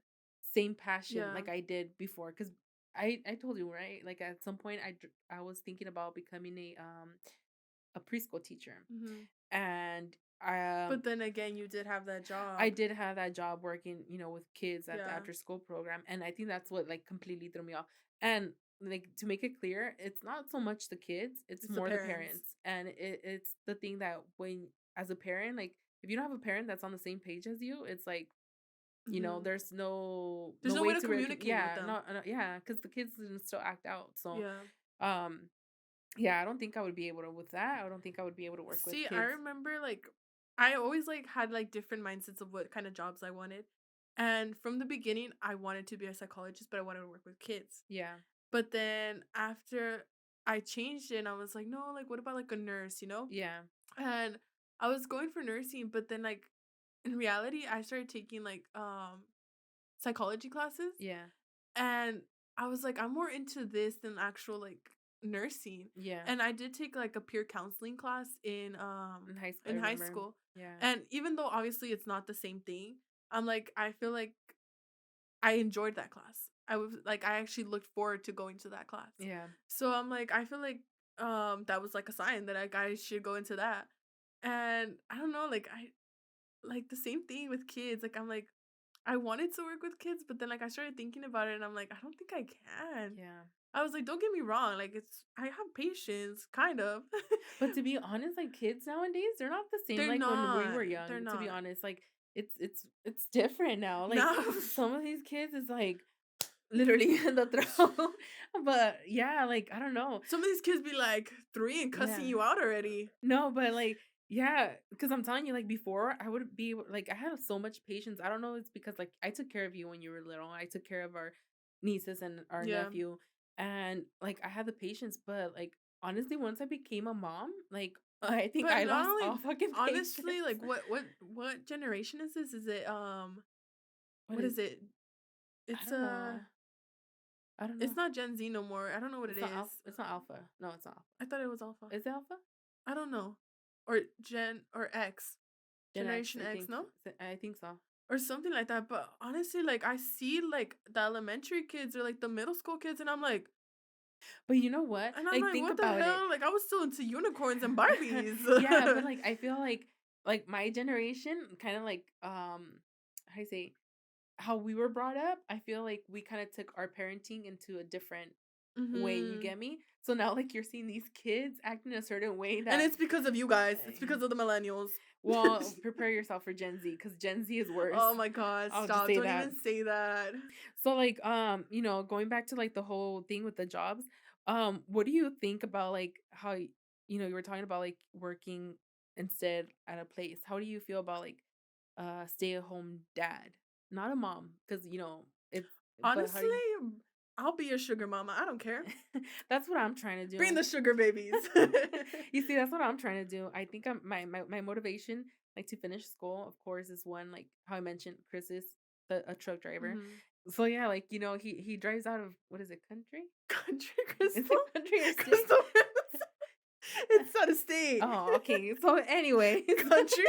same passion Yeah. like I did before cuz I told you, right? Like at some point I was thinking about becoming a preschool teacher. Hmm. And But then again, you did have that I job. did have that job working, with kids at the Yeah. after school program, and I think that's what like completely threw me off. And like to make it clear, it's not so much the kids, it's It's the more the parents. parents. And it's the thing that when as a parent, like if you don't have a parent that's on the same page as you, it's like, Hmm. there's no There's no no way way to to really communicate with yeah, them. no, no yeah, because the kids can still act out. So Yeah. um yeah, I don't think I would be able to with that. I don't think I would be able to work with See, I kids. remember like I always like had like different mindsets of what kind of jobs I wanted. And from the beginning, I wanted to be a psychologist, but I wanted to work with kids. Yeah. But then after I changed it and I was like, no, like what about like a nurse, you know? Yeah. And I was going for nursing, but then like in reality, I started taking like psychology classes Yeah. and I was like, I'm more into this than actual like nursing. Yeah. And I did take like a peer counseling class In high school, I in high remember. school. Yeah. And even though obviously it's not the same thing, I'm like I feel like I enjoyed that class. I actually looked forward to going to that class. Yeah. So I'm like, I feel like that was like a sign that like I should go into that. And I don't know, like I like the same thing with kids. Like I'm like I wanted to work with kids, but then like I started thinking about it and I'm like, I don't think I can. Yeah. I was like, don't get me wrong, like I have patience, kind of. But to be honest, like kids nowadays, they're not the same They're like when we were not. They're young, to be not. honest. Like it's different now. Like No. some of these kids is like literally in the throat. But yeah, like I don't know. Some of these kids be like 3 and cussing Yeah. you out already. No, but like yeah, because I'm telling you, like before, I would be like I had so much patience. I don't know, it's because like I took care of you when you were little. I took care of our nieces and our Yeah. nephew, and like I had the patience. But like honestly, once I became a mom, like I think But I not lost only all fucking honestly, patience. like what generation is this? Is it What what is? is it? I It's don't know. I don't it's know. not Gen Z no more. I don't know what it It's not is. alpha. It's not alpha. No, it's not alpha. I thought it was Alpha. Is it alpha? I don't know. Or Gen or X. Gen X, Generation I X, think. no? I think so. Or something like that. But honestly, like I see like the elementary kids or like the middle school kids But you know what? and I'm Like like, think what the about it. hell? Like I was still into unicorns and Barbies. Yeah, but like I feel like my generation kind of like how do you say how we were brought up, I feel like we kind of took our parenting into a different way, you Mhm. get me? So now like you're seeing these kids acting a certain way And that it's because of you guys. It's because of the millennials. well, prepare yourself for Gen Z because Gen Z is worse. Oh my god, I'll just stop. say Don't that. even say that. So like going back to like the whole thing with the jobs, what do you think about like how you were talking about like working instead at a place? How do you feel about like stay-at-home dad? Not a mom cuz it's but how do Honestly, you I'll be your sugar mama. I don't care. That's what I'm trying to Bring do. the sugar babies. You see, that's what I'm trying to do. I think my motivation like to finish school, of course, is one like how I mentioned Chris is a truck driver. Mhm. So yeah, like he drives out of what is it, country? Country Is Crystal? it country or state? Crystal. It's not a state. Oh, okay. So anyways, Country.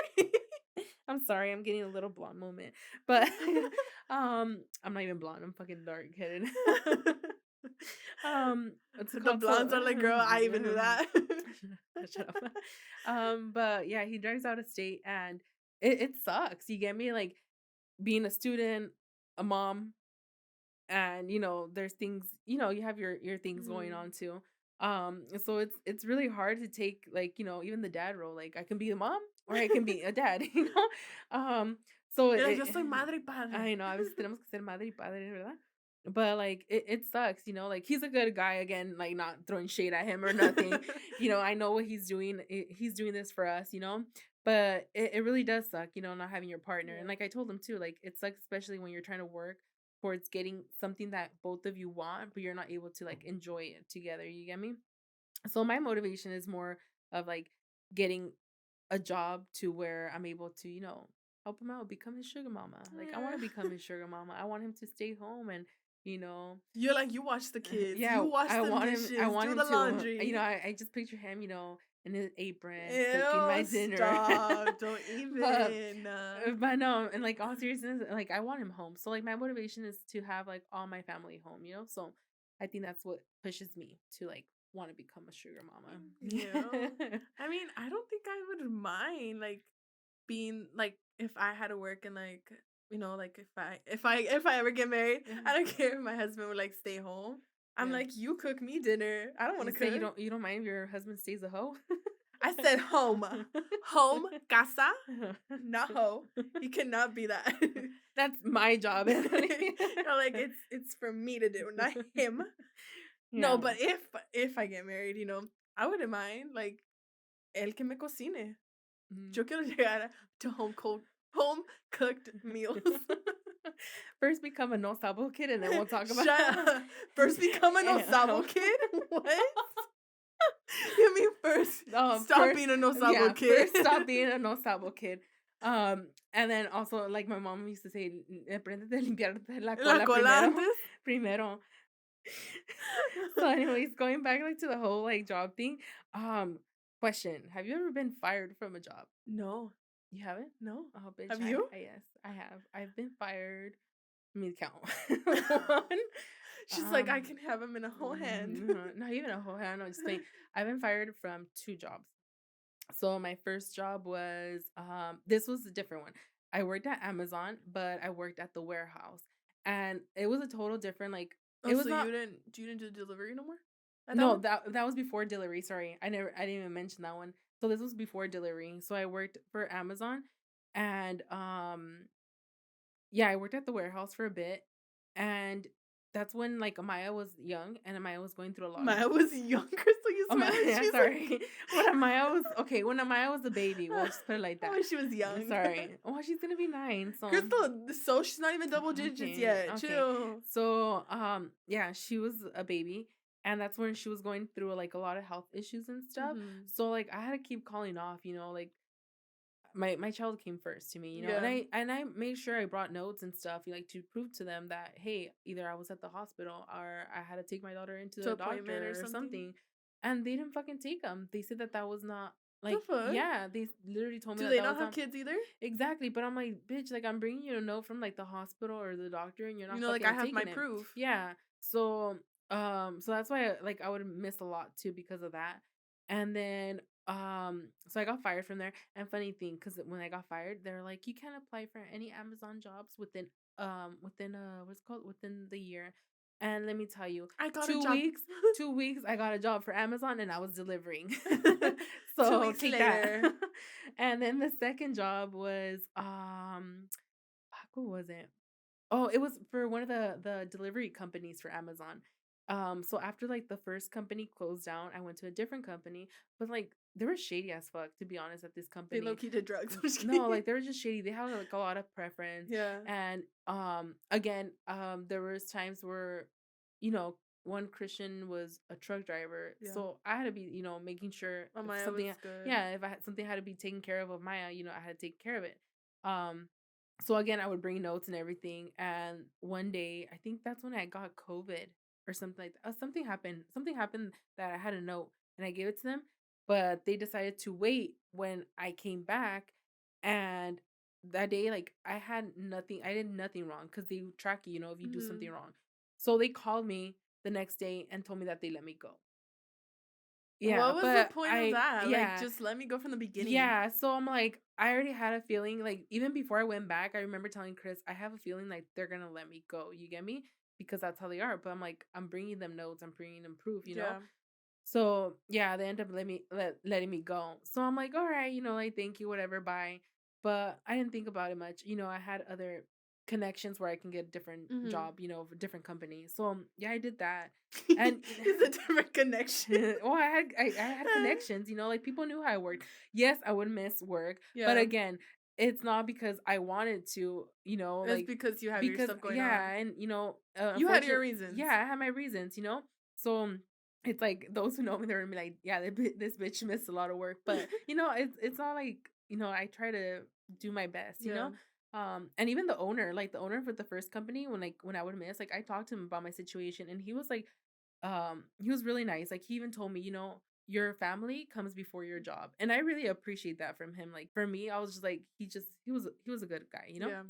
I'm sorry, I'm getting a little blonde moment. But I'm not even blonde, I'm fucking dark headed. What's it The called? So blondes are like, girl, I even knew that. shut up. But yeah, he drives out of state and it sucks. You get me? Like being a student, a mom, and there's things, you have your things going Mhm. on too. So it's really hard to take like, even the dad role. Like I can be a mom or I can be a dad, so Mira, yo soy madre y I padre. know, a veces tenemos que ser madre y padre, ¿verdad? But like it sucks, like he's a good guy again, like not throwing shade at him or nothing. I know what he's doing. He's doing this for us, but it really does suck, not having your partner. And Yeah. like I told him too, like it sucks, especially when you're trying to work towards getting something that both of you want, but you're not able to like enjoy it together. You get me? So my motivation is more of like getting a job to where I'm able to, help him out, become his sugar mama. Like I want to Yeah. become his sugar mama. I want him to stay home and, you know, You're like, you watch the kids. yeah, You wash I them want him. I dishes. want Do him the to. laundry. I just picture him, in his apron cooking my Ew, dinner. stop. Don't but even. but no, and like all seriousness, like I want him home. So like my motivation is to have like all my family home. So I think that's what pushes me to like want to become a sugar Yeah. mama. I mean, I don't think I would mind like being like if I had to work and like like if I ever get married, I don't care if my husband would like stay home. I'm Yeah. like, you cook me dinner. I don't want You to say cook. you don't mind if your husband stays a hoe? I said home. Home, casa, not hoe. He cannot be that. That's my job, Anthony. Like it's for me to do, not him. No, Yeah. but if I get married, I wouldn't mind like el que me cocine. Mhm. Yo quiero llegar to home cooked meals. First become a no sabo kid and then we'll talk about Shut up. First become an osabo kid? What? You mean first stop being a no sabo kid? First stop being a no sabo kid. And then also like my mom used to say, aprende a limpiarte la La cola cola primero. antes? Primero. So anyways, going back like to the whole like job thing. Question. Have you ever been fired from a job? No. You haven't? No. Oh bitch. Have you? Yes, I have. I've been fired me count. One, She's like, I um, can have him in a whole hand. not even a whole hand. No, just saying. I've been fired from 2 jobs. So my first job was this was a different one. I worked at Amazon, but I worked at the warehouse. And it was a total different like Oh, it was so not you didn't do delivery no more at that no, one? that was before delivery. Sorry. I didn't even mention that one. So this was before delivery. So I worked for Amazon and yeah, I worked at the warehouse for a bit. And that's when like Amaya was young and Amaya was going through a lot of Maya was younger, so you swear that Amaya, she's sorry. like When Amaya was a baby, we'll just put it like that. when she was young. Sorry. Well, she's gonna be 9, so Crystal, so she's not even double digits okay, yet. okay. Chill. So, yeah, she was a baby, and that's when she was going through like a lot of health issues and stuff. Hmm. So like I had to keep calling off, like my child came first to me, and Yeah. I made sure I brought notes and stuff, like to prove to them that hey, either I was at the hospital or I had to take my daughter into To the appointment or doctor or something. something, and they didn't fucking take them. They said that that was not The like fuck? yeah, they literally told me Do that they that not was have not kids either? exactly. But I'm like, bitch, like I'm bringing you a note from like the hospital or the doctor, and you're You not know, like I fucking have my taking it. proof. Yeah. So so that's why like I would miss a lot too because of that. And then so I got fired from there. And funny thing, because when I got fired, they're like, you can't apply for any Amazon jobs within what's it called within the year. And let me tell you, I got a two job. weeks, 2 weeks, I got a job for Amazon and I was delivering. Two So weeks take that. later. And then the second job was fuck, what was it? Oh, it was for one of the delivery companies for Amazon. So after like the first company closed down, I went to a different company, but like they were shady as fuck, to be honest, at this They low company. key did drugs. I'm just No, kidding. like they were just shady. They had like a lot of preference. Yeah. And again, there was times where, you know, one Christian was a truck driver. Yeah. So I had to be, making sure Oh, if Maya was something good. yeah, if I had something had to be taken care of Maya, I had to take care of it. Um so again, I would bring notes and everything. And one day, I think that's when I got COVID or something like that. Something happened. Something happened that I had a note and I gave it to them, but they decided to wait when I came back. And that day, like I had nothing. I did nothing wrong because they track you, if you do something Hmm. wrong. So they called me the next day and told me that they let me go. Yeah, What was the but point of that? Like, yeah, just let me go from the beginning. yeah, so I'm like, I already had a feeling, like, even before I went back, I remember telling Chris, I have a feeling like they're gonna let me go. You get me? Because that's how they are. But I'm like, I'm bringing them notes, I'm bringing them proof. Yeah. So yeah, they end up letting me go. So I'm like, all right, like thank you, whatever, bye. But I didn't think about it much. I had other connections where I can get a different Hmm. job, for different companies. So yeah, I did that. And It's a different connection. well, I had connections, like people knew how I worked. Yes, I would miss work, but Yeah. again, it's not because I wanted to, It's like because you have your because stuff going yeah, on. and You had your unfortunately, reasons. yeah, I had my reasons. So it's like those who know me, they're gonna be like, yeah, this bitch missed a lot of work, but it's not like I try to do my best. Yeah. And even the owner for the first company, when I would miss, like I talked to him about my situation, and he was like he was really nice. Like he even told me, your family comes before your job. And I really appreciate that from him. Like for me, I was just like he was a good guy. Yeah.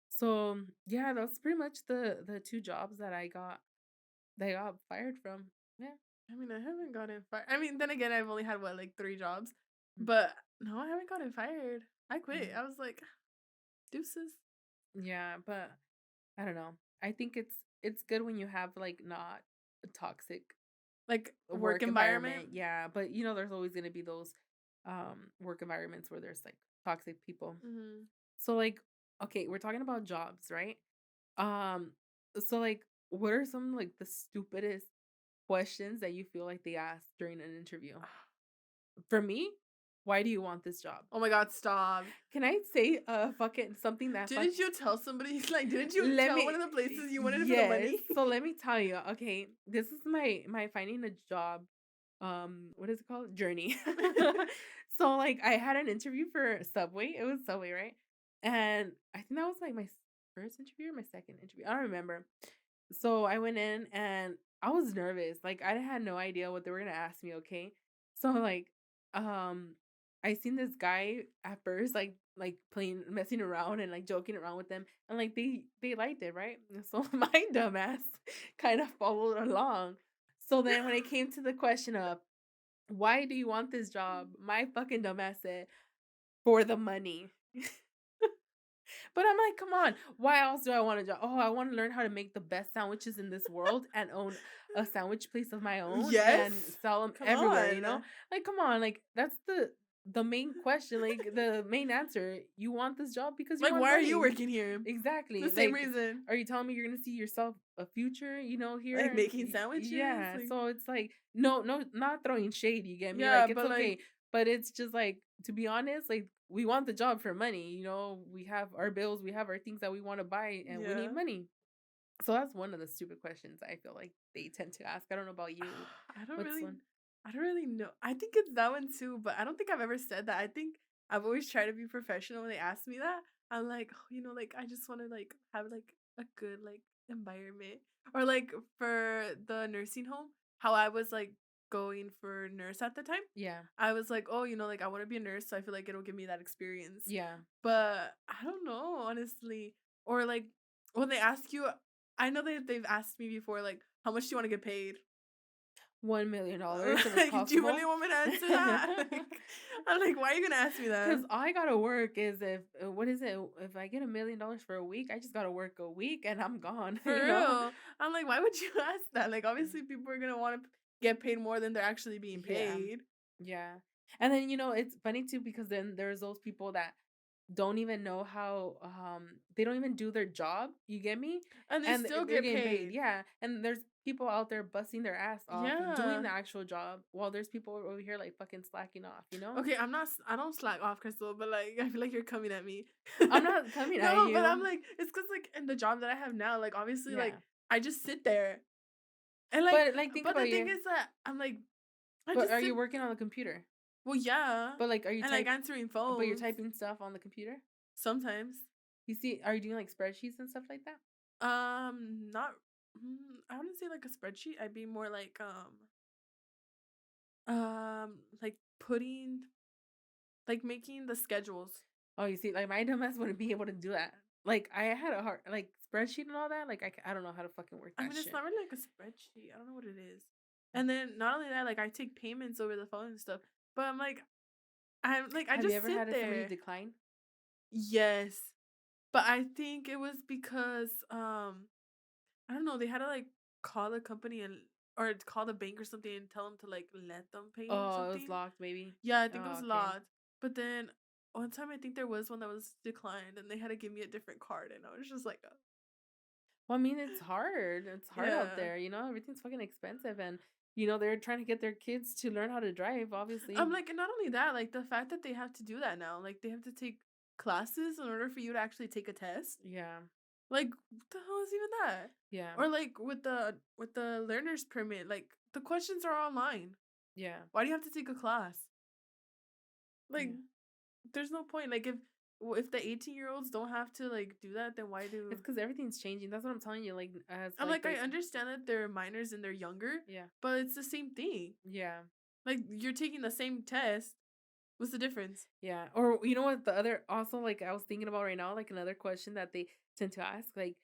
So yeah, that's pretty much the 2 jobs that I got fired from. Yeah. I mean, I haven't gotten fired. I mean, then again, I've only had what, like 3 jobs, but no, I haven't gotten fired. I quit. Mhm. I was like, deuces. Yeah, but I don't know. I think it's good when you have like not a toxic Like work work environment. environment. Yeah, but there's always going to be those work environments where there's like toxic people. Hmm. So like okay, we're talking about jobs, right? Um so like what are some like the stupidest questions that you feel like they ask during an interview? For me, why do you want this job? Oh my God, stop. Can I say fucking something that fuck Didn't you tell somebody, like, didn't you let tell one me of the places you wanted it for the yes. money? So let me tell you. Okay, this is my finding a job what is it called? Journey. So like I had an interview for Subway. It was Subway, right? And I think that was like my first interview or my second interview. I don't remember. So I went in and I was nervous. Like I had no idea what they were gonna ask me, okay? So like um I seen this guy at first like playing messing around and like joking around with them and like they liked it, right? And so my dumbass kind of followed along. So then when it came to the question of why do you want this job? My fucking dumbass said, for the money. But I'm like, come on, why else do I want a job? Oh, I want to learn how to make the best sandwiches in this world and own a sandwich place of my own and Yes. sell them Come everywhere, you know? on. Like, come on, like that's the main question, like the main answer. You want this job because you Like, want why are you money. working here? Exactly. The same Like, reason. are you telling me you're gonna see yourself a future, Like here? making sandwiches. Yeah. Like, So it's like, no, no, not throwing shade, you get me? yeah, Like, it's but like, okay. But it's just like, to be honest, like we want the job for money, we have our bills, we have our things that we want to buy, and we need yeah. money. So that's one of the stupid questions I feel like they tend to ask. I don't know about you. I don't What's really one? I don't really know. I think it's that one too, but I don't think I've ever said that. I think I've always tried to be professional when they ask me that. I'm like, oh, like I just want to like have like a good like environment. Or like for the nursing home, how I was like going for nurse at the time. Yeah. I was like, oh, like I want to be a nurse, so I feel like it'll give me that experience. Yeah. But I don't know, honestly. Or like when they ask you, I know they've asked me before, like, how much do you want to get paid? $1 million if it's Like, do you possible. really want me to answer that? Like, I'm like, why are you gonna ask me that? Because all I gotta work is if what is it? If I get $1 million for a week, I just gotta work a week and I'm gone. For real. I'm like, why would you ask that? Like, Mm. obviously, people are gonna want to get paid more than they're actually being Yeah, paid. yeah. And then it's funny too because then there's those people that don't even know how they don't even do their job. You get me? And they And still they're get getting paid. paid. Yeah. And there's people out there busting their ass off and doing Yeah. the actual job while there's people over here like fucking slacking off? Okay, I don't slack off, Crystal, but like, I feel like you're coming at me. I'm not coming at No, but I'm you. like, it's because like in the job that I have now, like, obviously, like, Yeah. I just sit there. And like, But like think but the about thing your is that I'm like, I but just are sit. you working on the computer? Well, yeah. But like are you And like type answering but you're phones typing stuff on the computer? sometimes. You see, are you doing like spreadsheets and stuff like that? Not. I wouldn't say like a spreadsheet. I'd be more like putting, like making the schedules. Oh, you see, like my dumbass wouldn't be able to do that. Like I had a hard like spreadsheet and all that. Like I don't know how to fucking work I that mean, it's shit. not really like a spreadsheet. I don't know what it is. And then not only that, like I take payments over the phone and stuff. But I Have you just ever sit had somebody there. decline? Yes, but I think it was because I don't know. They had to like call the company and or call the bank or something and tell them to like let them pay or Oh, it was something. locked, maybe. Yeah, I think it Oh, was okay. locked. But then one time I think there was one that was declined and they had to give me a different card and I was just like, Well, I mean, it's hard. It's hard out yeah. there. Everything's fucking expensive, and they're trying to get their kids to learn how to drive. Obviously, I'm like, and not only that, like the fact that they have to do that now, like they have to take classes in order for you to actually take a test. yeah, Like, what the hell is even that? yeah, Or like with the learner's permit, like the questions are online. yeah, Why do you have to take a class? Like, yeah. there's no point. Like, if the 18-year-olds don't have to like do that, then why It's do? because everything's changing. That's what I'm telling you. Like, as I'm like like, I there's, understand that they're minors and they're younger, yeah, but it's the same thing. yeah. Like, you're taking the same test. What's the difference? Yeah. Or you know what the other also like I was thinking about right now, like another question that they tend to ask, like,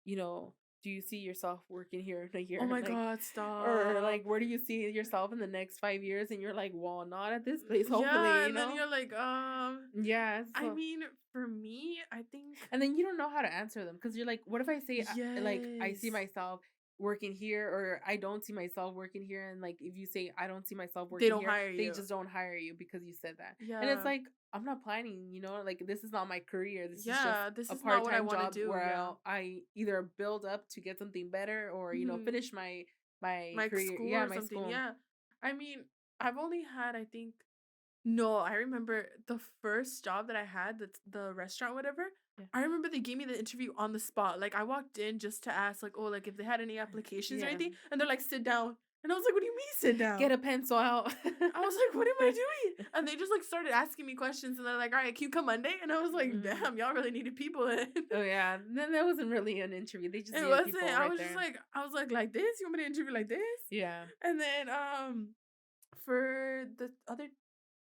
you know, do you see yourself working here in a Oh year? my Like God, or stop. like where do you see yourself in the next 5 years? And you're like, well, not at this place, Yeah, hopefully, and then you're like, Yeah. I So mean, for me, I think and then you don't know how to answer them because you're like, what if I say like I see yes. myself working here or I don't see myself working here, and like if you say I don't see myself They working don't here, hire they you. just don't hire you because you said that. And it's Yeah. like I'm not planning, like this is not my career. This is just Yeah, this a is not what I part-time want to job do. where Yeah. I either build up to get something better or Hmm. finish my Like career. school Yeah, or my something. school. Yeah. I mean, I've only had, I think, no, I remember the first job that I had, the restaurant, whatever. Yeah. I remember they gave me the interview on the spot. Like I walked in just to ask, like, oh, like if they had any applications or Yeah. anything, and they're like, sit down. And I was like, what do you mean sit Get down? a pencil out. I was like, what am I doing? And they just like started asking me questions, and they're like, all right, can you come Monday? And I was like, Mm. damn, y'all really needed people in. Oh yeah. Then that wasn't really an interview. They just It needed wasn't. people I right was just there. like, like this. You want me to interview like this? Yeah. And then for the other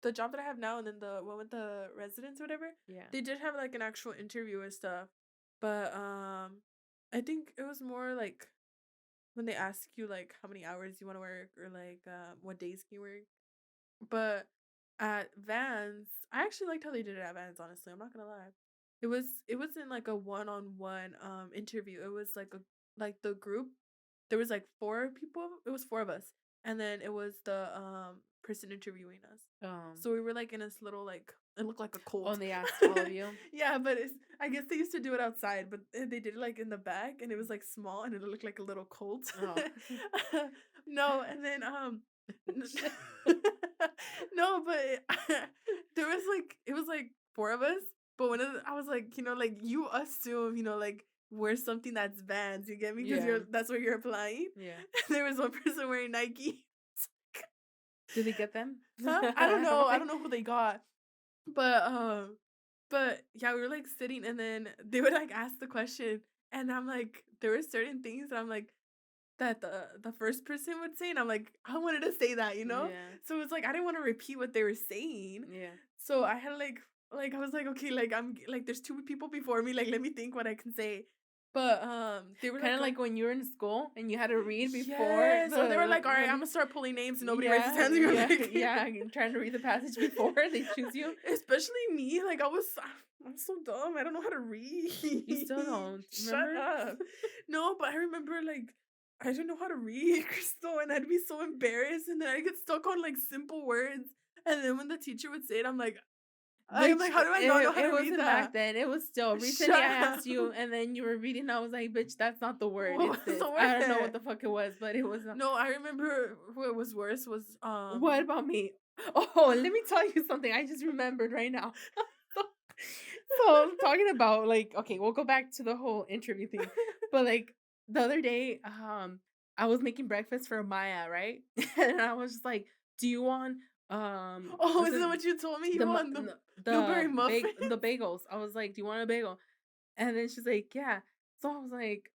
the job that I have now and then the one with the residents or whatever, Yeah. they did have like an actual interview and stuff. But I think it was more like when they ask you like how many hours you want to work or like what days can you work. But at Vans, I actually liked how they did it at Vans, honestly. I'm not gonna lie. It wasn't like a one-on-one interview. It was like the group. There was like four people. It was four of us. And then it was the person interviewing us. So we were like in this little like it looked like a Oh, cult. and they asked all of you. Yeah, but it's I guess they used to do it outside, but they did it like in the back and it was like small and it looked like a little cult. Oh. No, and then no, but there was like it was like four of us, but I was like, like you assume, like wear something that's Vans, you get me? Because Yeah. that's where you're applying. Yeah. And there was one person wearing Nike. Did they get them? Huh? I don't know. I don't know who they got. But yeah, we were like sitting and then they would like ask the question and I'm like there were certain things that I'm like that the first person would say and I'm like I wanted to say that, Yeah. So it's like I didn't want to repeat what they were saying. Yeah. So I had like I was like okay, like I'm like there's two people before me, like let me think what I can say. But they were Kind of like like when you were in school and you had to read before. yeah, so they were like, all right, when- I'm gonna start pulling names and nobody yeah, raises hands. And you're yeah, like, yeah, trying to read the passage before they choose you. Especially me, like I'm so dumb. I don't know how to read. You still don't. Shut Remember? up. No, but I remember like I didn't know how to read, Crystal, and I'd be so embarrassed, and then I get stuck on like simple words, and then when the teacher would say it, I'm like, Bitch, how do I not know how it to read wasn't that? back then. It was still recently. I Shut asked you, up. and then you were reading. I was like, "Bitch, that's not the word. What It's was this." the I don't know word? what the fuck it was, but it was not. No, I remember what was worse was What about me? Oh, let me tell you something. I just remembered right now. So I'm talking about like, okay, we'll go back to the whole interview thing. But like the other day, I was making breakfast for Maya, right? And I was just like, "Do you want oh, what's is it- that what you told me? the You mu- want the n- blueberry muffin? the bagels?" I was like, "Do you want a bagel?" And then she's like, "Yeah." So I was like,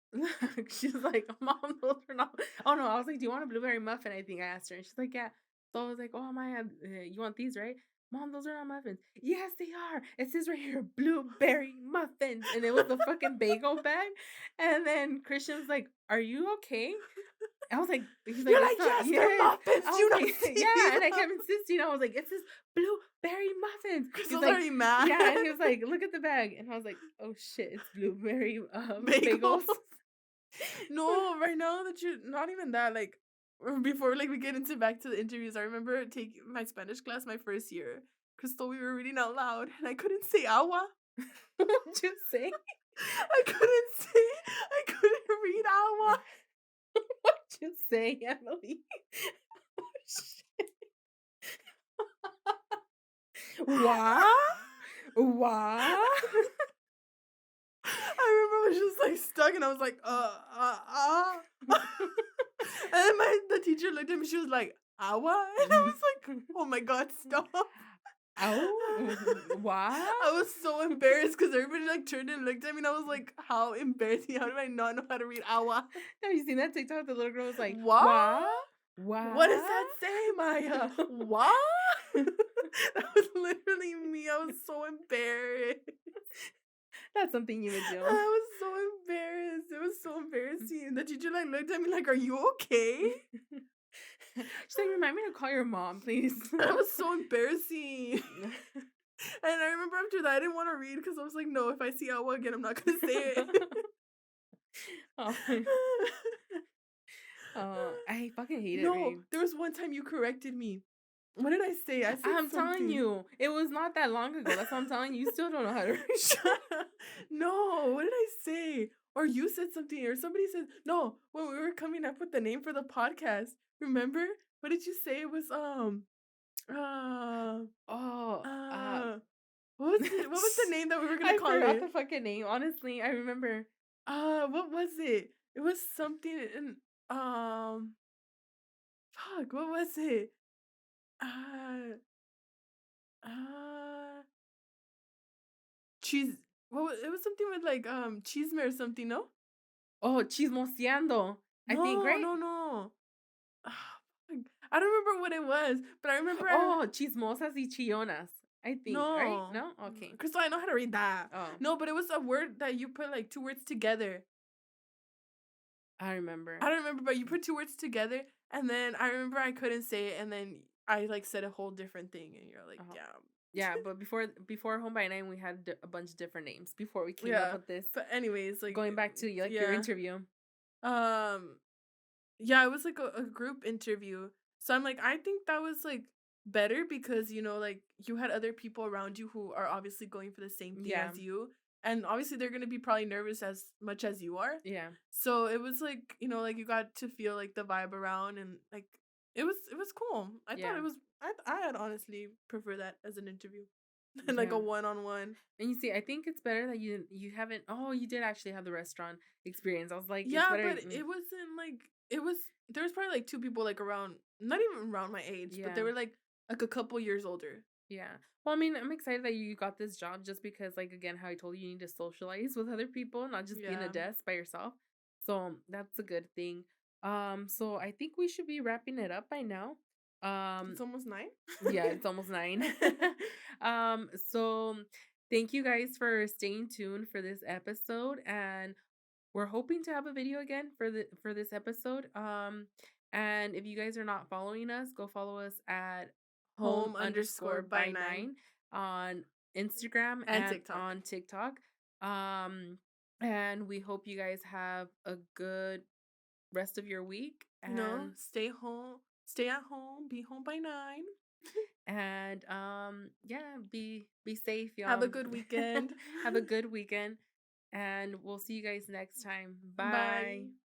she's like, "Mom, those are not." Oh no, I was like, "Do you want a blueberry muffin?" I think I asked her, and she's like, "Yeah." So I was like, "Oh Maya, you want these, right?" Mom, those are not muffins. Yes, they are. It says right here, blueberry muffins, and it was the fucking bagel bag. And then Christian was like, "Are you okay?" I was like, he's like, You're "It's like, not." yes, they're Yes. muffins. I Do you was not like, see yeah, and I them? kept insisting. I was like, "It says blueberry muffins." He's Crystal's like, already mad. yeah, and he was like, "Look at the bag," and I was like, "Oh shit, it's blueberry bagels." Bagels. No, right now that you're not even that, like, before like we get into back to the interviews, I remember taking my Spanish class my first year. Crystal, we were reading out loud and I couldn't say agua. What'd you say? I couldn't read agua. What'd you say, Emily? Oh, shit. What? What? I remember I was just like stuck and I was like, And then the teacher looked at me, she was like, agua? And I was like, oh my god, stop. Oh, what? I was so embarrassed because everybody like turned and looked at me and I was like, how embarrassing. How do I not know how to read agua? Have you seen that TikTok? The little girl was like, What? What? What does that say, Maya? What? That was literally me. I was so embarrassed. That's something you would I do. was so embarrassed. It was so embarrassing. The teacher like looked at me like, are you okay? She's like, "Remind me to call your mom, please." That was so embarrassing. And I remember after that, I didn't want to read because I was like, no, if I see Awa again, I'm not going to say it. Oh, I fucking hate it. No, Babe. there was one time you corrected me. What did I say? I said I'm telling something. you, it was not that long ago. That's what I'm telling you. You still don't know how to read. Shut up. No, what did I say? Or you said something, or somebody said no. When we were coming up with the name for the podcast, remember? What did you say? It was Oh, what was it? What was the name that we were gonna I call forgot it? the fucking name. Honestly, I remember. What was it? It was something in fuck, what was it? Uh uh cheese it was something with like cheesemare or something, no? Oh, chismoseando. I think, No, right? no, no. Ah, fuck. I don't remember what it was, but I remember Oh, chismosas y chillonas, I think, right? no. No? Okay. Crystal, I know how to read that. Oh, No, but it was a word that you put like two words together. I remember. I don't remember, but you put two words together, and then I remember I couldn't say it, and then I like said a whole different thing, and you're like, Uh-huh. yeah, Yeah, but before Home by Nine, we had a bunch of different names before we came up yeah. with this. But anyways, like, Going back to like your yeah, interview. um, yeah, it was like a group interview. So I'm like, I think that was like better because like you had other people around you who are obviously going for the same thing Yeah, as you, and obviously they're gonna be probably nervous as much as you are. yeah, So it was like, like you got to feel like the vibe around and like it was cool. I thought yeah, it was I had honestly prefer that as an interview than like yeah. a one-on-one. And you see, I think it's better that you haven't. Oh, you did actually have the restaurant experience. I was like, it's Yeah, better. but it wasn't like it was there was probably like two people like around not even around my age, but Yeah, they were like a couple years older. yeah. Well, I mean, I'm excited that you got this job just because, like, again, how I told you, you need to socialize with other people, not just be in a Yeah. desk by yourself. So that's a good thing. So I think we should be wrapping it up by now. It's almost 9. Yeah, it's almost 9. So thank you guys for staying tuned for this episode, and we're hoping to have a video again for this episode. And if you guys are not following us, go follow us at home Home underscore underscore by by 9 nine on Instagram and and TikTok. on TikTok. Um, and we hope you guys have a good rest of your week, Stay home, stay at home, be home by 9. and yeah, be safe, Have y'all. a good weekend. Have a good weekend, and we'll see you guys next time. Bye. Bye.